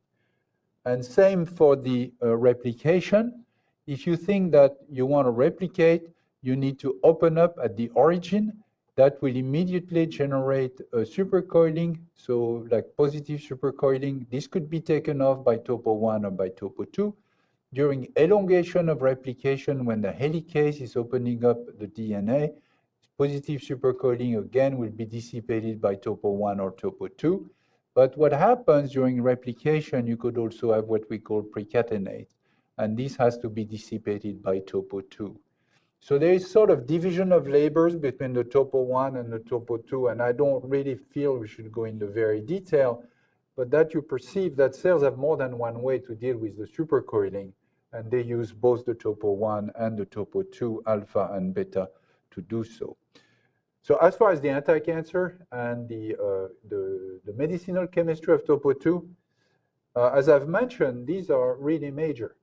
And same for the replication. If you think that you want to replicate, you need to open up at the origin. That will immediately generate a supercoiling, so like positive supercoiling. This could be taken off by Topo 1 or by Topo 2. During elongation of replication, when the helicase is opening up the DNA, positive supercoiling again will be dissipated by Topo 1 or Topo 2. But what happens during replication, you could also have what we call precatenate, and this has to be dissipated by Topo 2. So there is sort of division of labors between the Topo 1 and the Topo 2, and I don't really feel we should go into very detail, but that you perceive that cells have more than one way to deal with the supercoiling, and they use both the Topo 1 and the Topo 2 alpha and beta to do so. So as far as the anti-cancer and the medicinal chemistry of Topo 2, as I've mentioned, these are really major.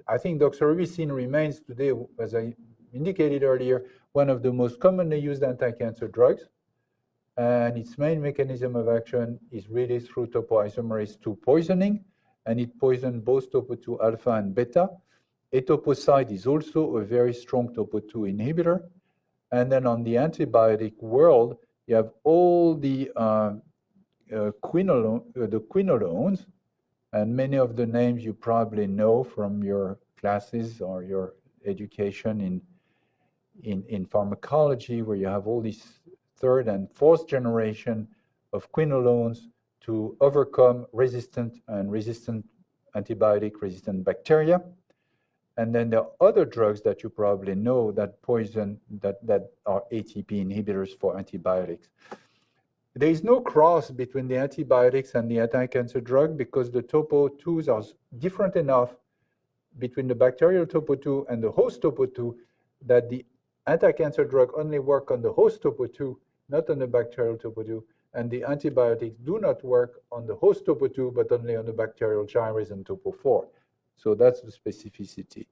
I think doxorubicin remains today, as I indicated earlier, one of the most commonly used anti-cancer drugs. And its main mechanism of action is really through topoisomerase 2 poisoning, and it poisons both Topo 2 alpha and beta. Etoposide is also a very strong Topo 2 inhibitor. And then on the antibiotic world, you have all the quinolones, and many of the names you probably know from your classes or your education in pharmacology, where you have all these third and fourth generation of quinolones to overcome resistant antibiotic-resistant bacteria. And then there are other drugs that you probably know that poison, that are ATP inhibitors for antibiotics. There is no cross between the antibiotics and the anti-cancer drug because the Topo 2s are different enough between the bacterial Topo 2 and the host Topo 2 that the anti-cancer drug only work on the host Topo 2, not on the bacterial Topo 2, and the antibiotics do not work on the host Topo 2, but only on the bacterial gyrase and Topo 4. So that's the specificity.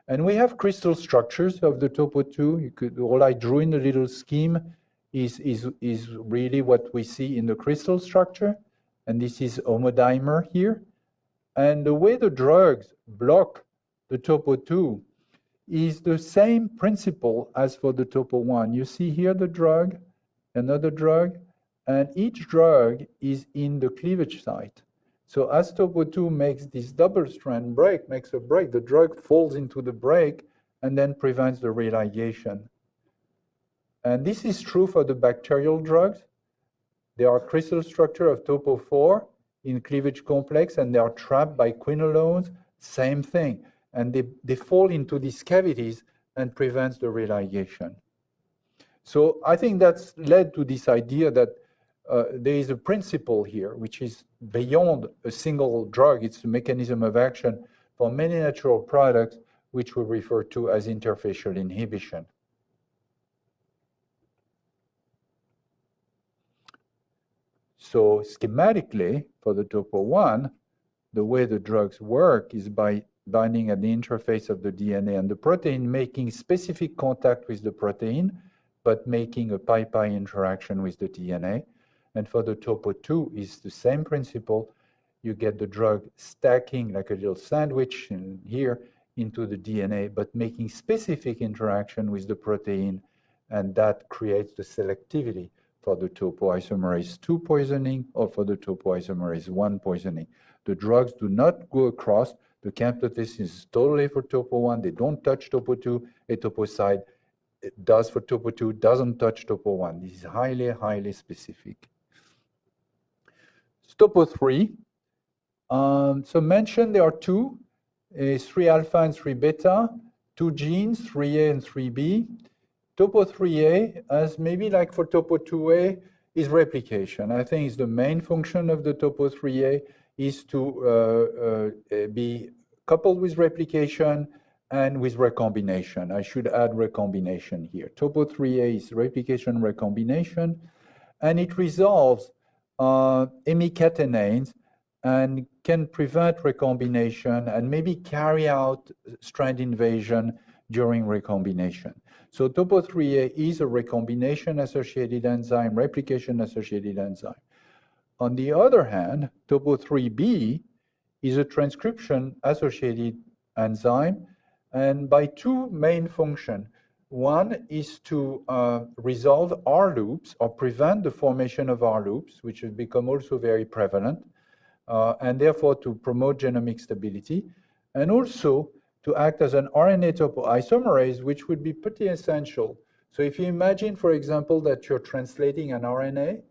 And we have crystal structures of the Topo 2. All I drew in the little scheme is really what we see in the crystal structure. And this is homodimer here. And the way the drugs block the Topo 2 is the same principle as for the Topo 1. You see here the drug, another drug, and each drug is in the cleavage site. So as Topo 2 makes this double strand break, makes a break, the drug falls into the break and then prevents the religation. And this is true for the bacterial drugs. They are crystal structure of Topo 4 in cleavage complex, and they are trapped by quinolones, same thing. And they fall into these cavities and prevents the religation. So I think that's led to this idea that there is a principle here, which is beyond a single drug. It's a mechanism of action for many natural products, which we refer to as interfacial inhibition. So schematically, for the topo1, the way the drugs work is by binding at the interface of the DNA and the protein, making specific contact with the protein, but making a pi-pi interaction with the DNA. And for the topo2, it's the same principle. You get the drug stacking like a little sandwich in here into the DNA, but making specific interaction with the protein, and that creates the selectivity for the topoisomerase 2 poisoning or for the topoisomerase 1 poisoning. The drugs do not go across. The camptothecin is totally for topo1. They don't touch topo2. Etoposide it does for topo2, doesn't touch topo1. This is highly, highly specific. Topo3. So mentioned there are two, 3 alpha and 3 beta, two genes, 3A and 3B. Topo3A, as maybe like for Topo2A, is replication. I think it's the main function of the Topo3A is to be coupled with replication and with recombination. I should add recombination here. Topo3A is replication recombination, and it resolves hemicatenanes and can prevent recombination and maybe carry out strand invasion during recombination. So Topo3A is a recombination-associated enzyme, replication-associated enzyme. On the other hand, Topo3B is a transcription-associated enzyme, and by two main functions. One is to resolve R loops or prevent the formation of R loops, which has become also very prevalent, and therefore to promote genomic stability, and also to act as an RNA topoisomerase, which would be pretty essential. So if you imagine, for example, that you're translating an RNA,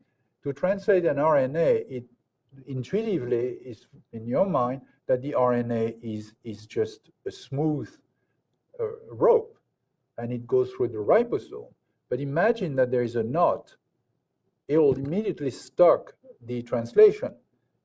to translate an RNA, it intuitively is in your mind that the RNA is just a smooth rope, and it goes through the ribosome. But imagine that there is a knot. It will immediately stop the translation.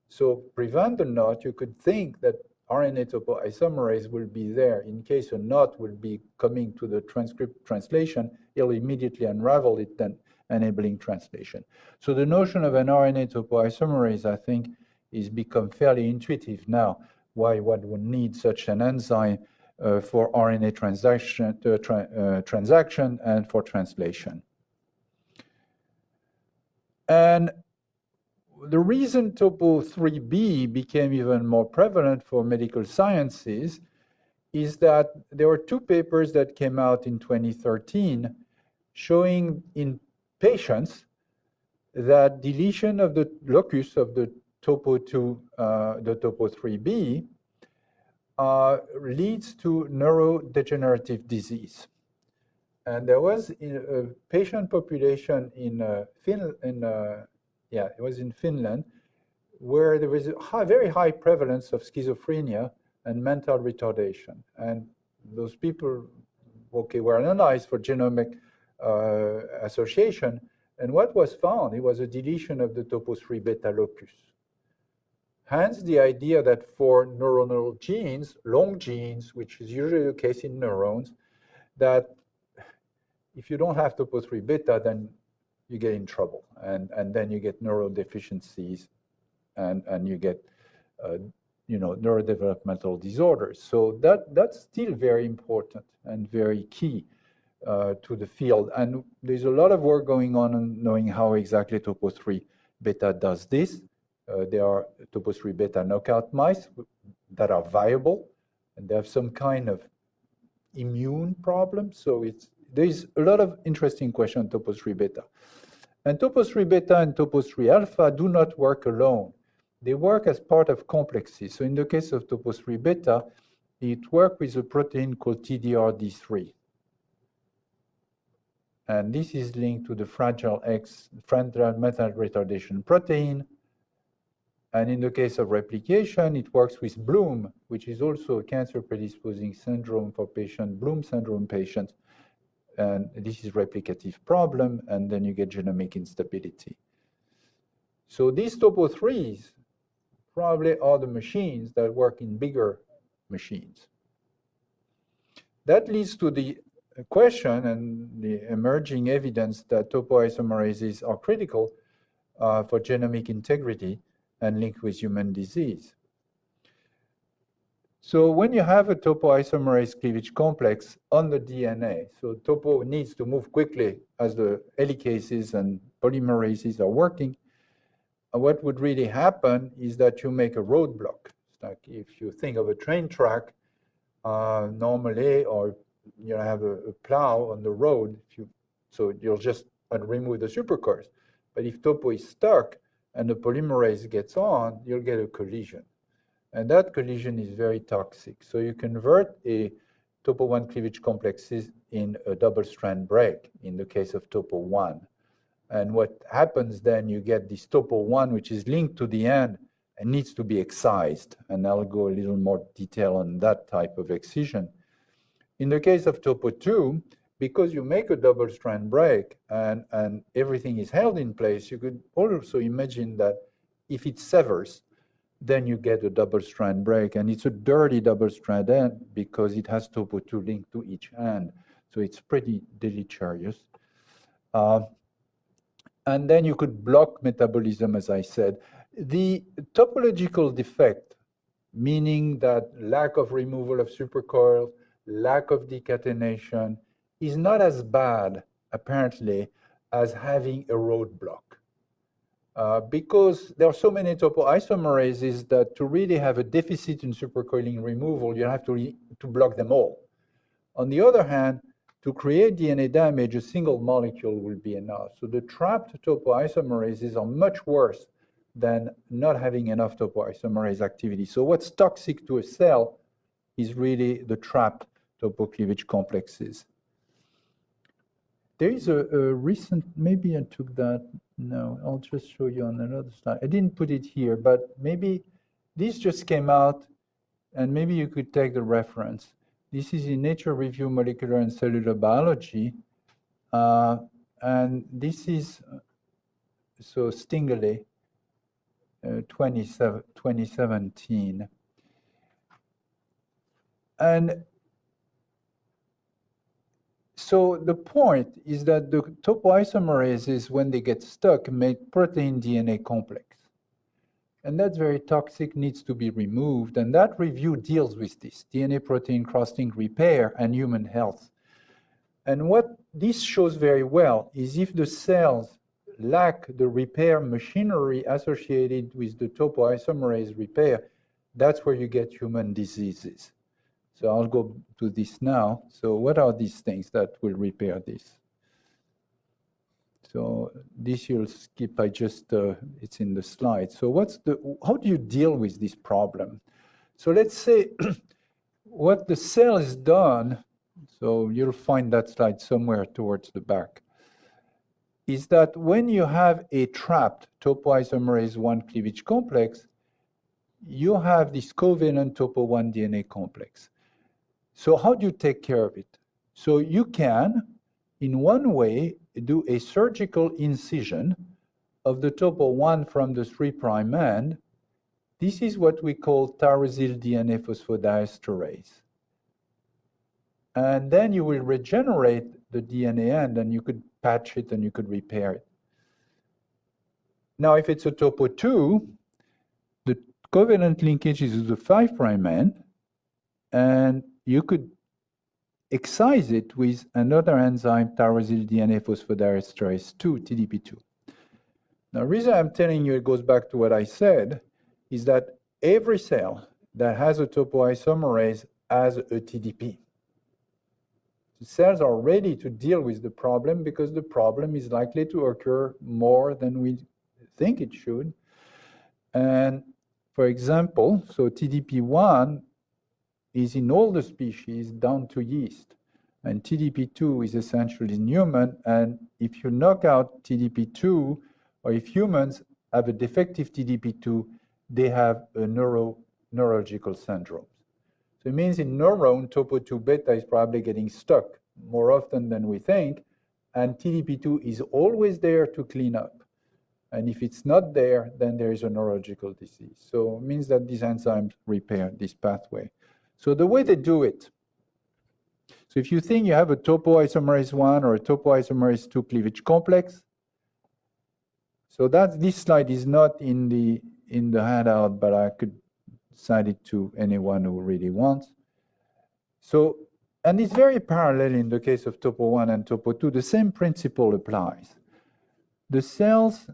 So prevent the knot, you could think that RNA topoisomerase will be there. In case a knot will be coming to the transcript translation, it'll immediately unravel it, then enabling translation. So the notion of an RNA topoisomerase, I think, is become fairly intuitive now, why one would need such an enzyme for RNA transaction and for translation. And the reason Topo3B became even more prevalent for medical sciences is that there were two papers that came out in 2013 showing in patients that deletion of the locus of the Topo3B leads to neurodegenerative disease. And there was a patient population in it was in Finland, where there was a very high prevalence of schizophrenia and mental retardation. And those people, were analyzed for genomic association. And what was found, it was a deletion of the Topo3 beta locus. Hence the idea that for neuronal genes, long genes, which is usually the case in neurons, that if you don't have Topo3 beta, then you get in trouble, and then you get neurodeficiencies, and you get neurodevelopmental disorders. So that's still very important and very key to the field. And there's a lot of work going on knowing how exactly Topo3 beta does this. There are Topo3 beta knockout mice that are viable, and they have some kind of immune problem. So there's a lot of interesting questions on Topo3 beta. And Topo3 beta and Topo3 alpha do not work alone. They work as part of complexes. So in the case of Topo3 beta, it works with a protein called TDRD3. And this is linked to the fragile mental retardation protein. And in the case of replication, it works with Bloom, which is also a cancer predisposing syndrome for Bloom syndrome patients. and this is replicative problem, and then you get genomic instability. So these topo 3s probably are the machines that work in bigger machines. That leads to the question and the emerging evidence that topoisomerases are critical for genomic integrity and linked with human disease. So when you have a topoisomerase cleavage complex on the DNA, so topo needs to move quickly as the helicases and polymerases are working, what would really happen is that you make a roadblock. It's like if you think of a train track, normally, or you have a plow on the road, so you'll just remove the supercars. But if topo is stuck and the polymerase gets on, you'll get a collision. And that collision is very toxic. So you convert a topo 1 cleavage complexes in a double-strand break in the case of topo 1. And what happens then, you get this topo 1, which is linked to the end and needs to be excised. And I'll go a little more detail on that type of excision. In the case of topo 2, because you make a double-strand break and everything is held in place, you could also imagine that if it severs, then you get a double-strand break. And it's a dirty double-strand end because it has topo 2 linked to each end. So it's pretty deleterious. And then you could block metabolism, as I said. The topological defect, meaning that lack of removal of supercoil, lack of decatenation, is not as bad, apparently, as having a roadblock. Because there are so many topoisomerases that to really have a deficit in supercoiling removal, you have to block them all. On the other hand, to create DNA damage, a single molecule will be enough. So the trapped topoisomerases are much worse than not having enough topoisomerase activity. So what's toxic to a cell is really the trapped topocleavage complexes. There is a recent, maybe I took that, no, I'll just show you on another slide. I didn't put it here, but maybe this just came out, and maybe you could take the reference. This is in Nature Review Molecular and Cellular Biology, and this is, so Stingley, 2017. And so the point is that the topoisomerases, when they get stuck, make protein DNA complex. And that's very toxic, needs to be removed. And that review deals with this, DNA protein cross-link repair and human health. And what this shows very well is if the cells lack the repair machinery associated with the topoisomerase repair, that's where you get human diseases. So I'll go to this now. So what are these things that will repair this? So this you'll skip, I just, it's in the slide. So how do you deal with this problem? So let's say what the cell has done, so you'll find that slide somewhere towards the back, is that when you have a trapped topoisomerase 1 cleavage complex, you have this covalent topo 1 DNA complex. So how do you take care of it? So you can, in one way, do a surgical incision of the topo 1 from the 3' end. This is what we call tyrosine DNA phosphodiesterase. And then you will regenerate the DNA end, and you could patch it and you could repair it. Now, if it's a topo 2, the covalent linkage is the 5' end, and you could excise it with another enzyme, tyrosine DNA phosphodiesterase 2, TDP2. Now, the reason I'm telling you it goes back to what I said is that every cell that has a topoisomerase has a TDP. The cells are ready to deal with the problem because the problem is likely to occur more than we think it should. And for example, so TDP1 is in all the species down to yeast. And TDP2 is essentially in human. And if you knock out TDP2, or if humans have a defective TDP2, they have a neurological syndrome. So it means in neurone, topo 2 beta is probably getting stuck more often than we think, and TDP2 is always there to clean up. And if it's not there, then there is a neurological disease. So it means that these enzymes repair this pathway. So the way they do it, so if you think you have a topoisomerase 1 or a topoisomerase 2 cleavage complex, so this slide is not in the handout, but I could send it to anyone who really wants. So, and it's very parallel in the case of topo 1 and topo 2. The same principle applies. The cells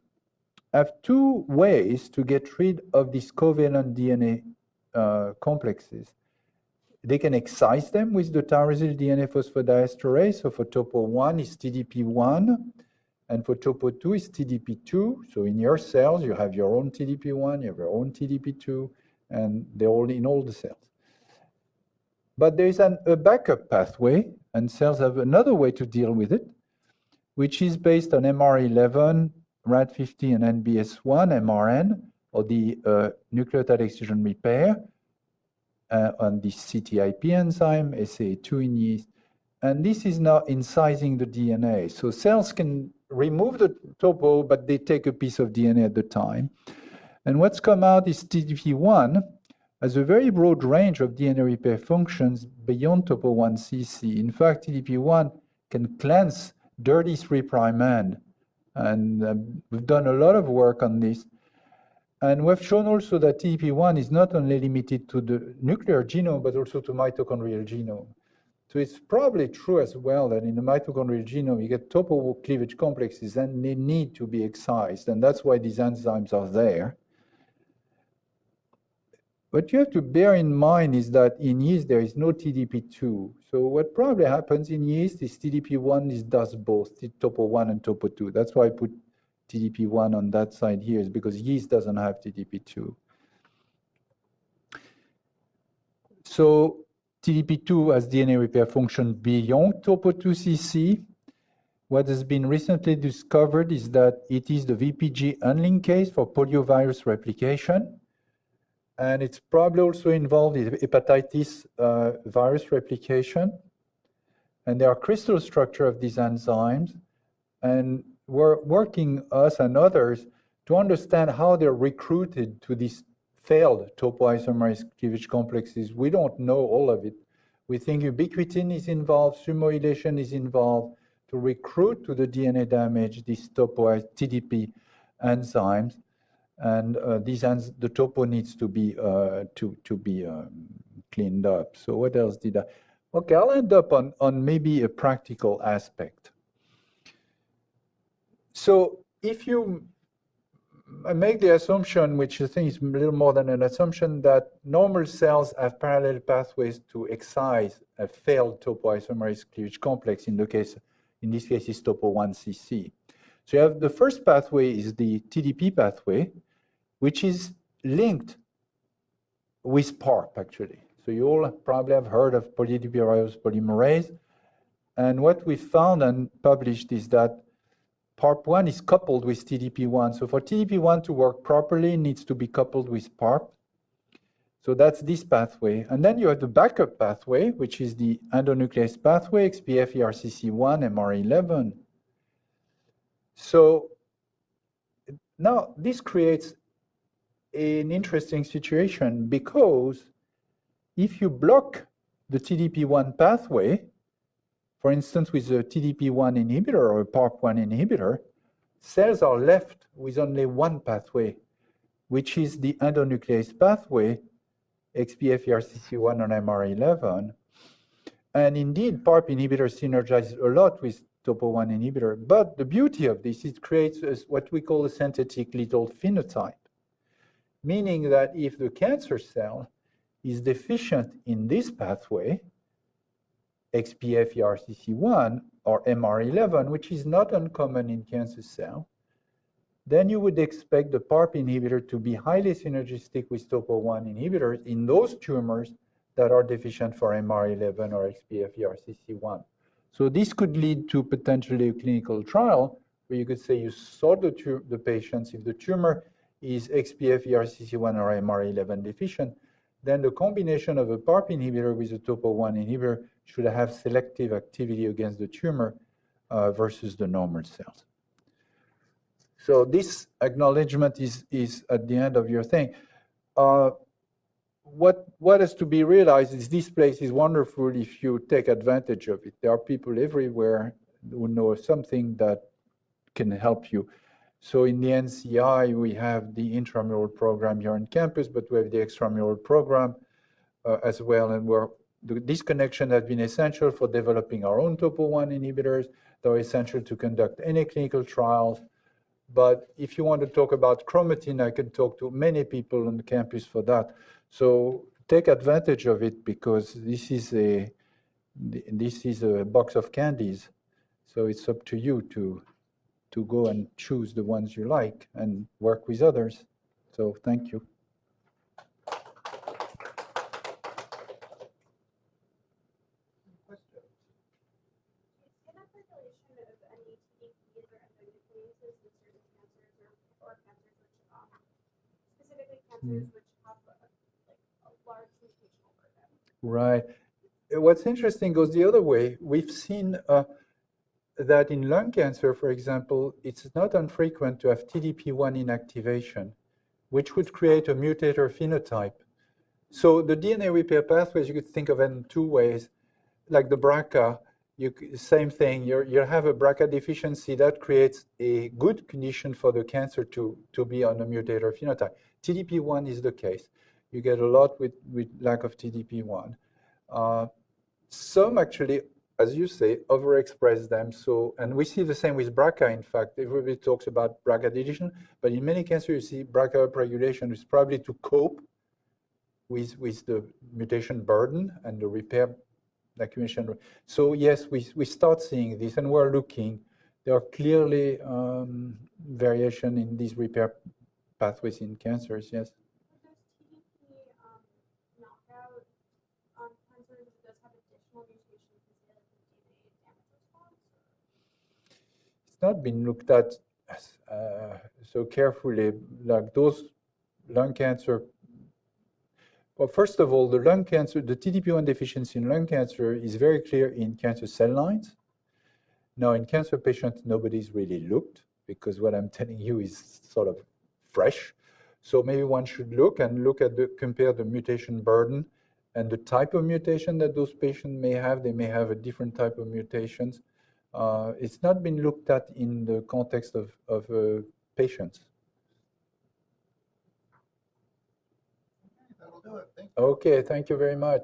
have two ways to get rid of these covalent DNA complexes. They can excise them with the tyrosine DNA phosphodiesterase. So for topo 1 is TDP1, and for topo 2 is TDP2. So in your cells, you have your own TDP1, you have your own TDP2, and they're all in all the cells. But there is a backup pathway, and cells have another way to deal with it, which is based on MR11, RAD50, and NBS1, MRN, or the nucleotide excision repair, on the CTIP enzyme, SA2 in yeast. And this is now incising the DNA. So cells can remove the topo, but they take a piece of DNA at the time. And what's come out is TDP1 has a very broad range of DNA repair functions beyond topo 1cc. In fact, TDP1 can cleanse dirty 3' end. And we've done a lot of work on this. And we've shown also that TDP1 is not only limited to the nuclear genome, but also to mitochondrial genome. So it's probably true as well that in the mitochondrial genome, you get topo cleavage complexes, and they need to be excised. And that's why these enzymes are there. What you have to bear in mind is that in yeast, there is no TDP2. So what probably happens in yeast is TDP1 does both, topo 1 and topo 2. That's why I put TDP1 on that side here, is because yeast doesn't have TDP2. So TDP2 has DNA repair function beyond topo 2cc. What has been recently discovered is that it is the VPG unlinkase for poliovirus replication. And it's probably also involved in hepatitis virus replication. And there are crystal structure of these enzymes. And we're working, us and others, to understand how they're recruited to these failed topoisomerase cleavage complexes. We don't know all of it. We think ubiquitin is involved, sumoylation is involved to recruit to the DNA damage these TDP enzymes. And the topo needs to be cleaned up. So what else did I? Okay, I'll end up on maybe a practical aspect. So if you make the assumption, which I think is a little more than an assumption, that normal cells have parallel pathways to excise a failed topoisomerase cleavage complex, in this case is topo 1cc. So you have the first pathway is the TDP pathway, which is linked with PARP, actually. So you all probably have heard of poly-ADP polymerase. And what we found and published is that PARP1 is coupled with TDP1. So for TDP1 to work properly, it needs to be coupled with PARP. So that's this pathway. And then you have the backup pathway, which is the endonuclease pathway, XPF, ERCC1, MR11. So now this creates an interesting situation, because if you block the TDP1 pathway, for instance, with a TDP1 inhibitor or a PARP1 inhibitor, cells are left with only one pathway, which is the endonuclease pathway, XPF, ERCC1, and MR11. And indeed, PARP inhibitors synergize a lot with topo 1 inhibitor. But the beauty of this, it creates what we call a synthetic lethal phenotype, meaning that if the cancer cell is deficient in this pathway, XPF, ERCC1, or MR11, which is not uncommon in cancer cell, then you would expect the PARP inhibitor to be highly synergistic with topo 1 inhibitors in those tumors that are deficient for MR11 or XPF, ERCC1. So this could lead to potentially a clinical trial where you could say you sort the patients. If the tumor is XPF, ERCC1, or MR11 deficient, then the combination of a PARP inhibitor with a topo 1 inhibitor should have selective activity against the tumor versus the normal cells. So this acknowledgement is at the end of your thing. What is to be realized is this place is wonderful if you take advantage of it. There are people everywhere who know something that can help you. So in the NCI, we have the intramural program here on campus, but we have the extramural program as well. And this connection has been essential for developing our own Topo1 inhibitors. They're essential to conduct any clinical trials. But if you want to talk about chromatin, I can talk to many people on the campus for that. So take advantage of it, because this is a box of candies. So it's up to you to go and choose the ones you like and work with others. So thank you. Which have a large mutational burden. Right. What's interesting goes the other way. We've seen that in lung cancer, for example, it's not infrequent to have TDP1 inactivation, which would create a mutator phenotype. So the DNA repair pathways, you could think of it in two ways. Like the BRCA, same thing. You have a BRCA deficiency that creates a good condition for the cancer to be on a mutator phenotype. TDP1 is the case. You get a lot with lack of TDP1. Some actually, as you say, overexpress them. So, and we see the same with BRCA. In fact, everybody talks about BRCA deletion, but in many cancers, you see BRCA upregulation is probably to cope with the mutation burden and the repair accumulation. So yes, we start seeing this, and we're looking. There are clearly variation in these repair pathways in cancers, yes. Does TDP knockout cancers does have additional mutations to say like the DNA damage response? It's not been looked at so carefully. Like those lung cancer. Well, first of all, the lung cancer, the TDP1 deficiency in lung cancer is very clear in cancer cell lines. Now, in cancer patients, nobody's really looked, because what I'm telling you is sort of fresh. So maybe one should look at compare the mutation burden and the type of mutation that those patients may have. They may have a different type of mutations. It's not been looked at in the context of patients. That'll do it. Thank you. Okay, thank you very much.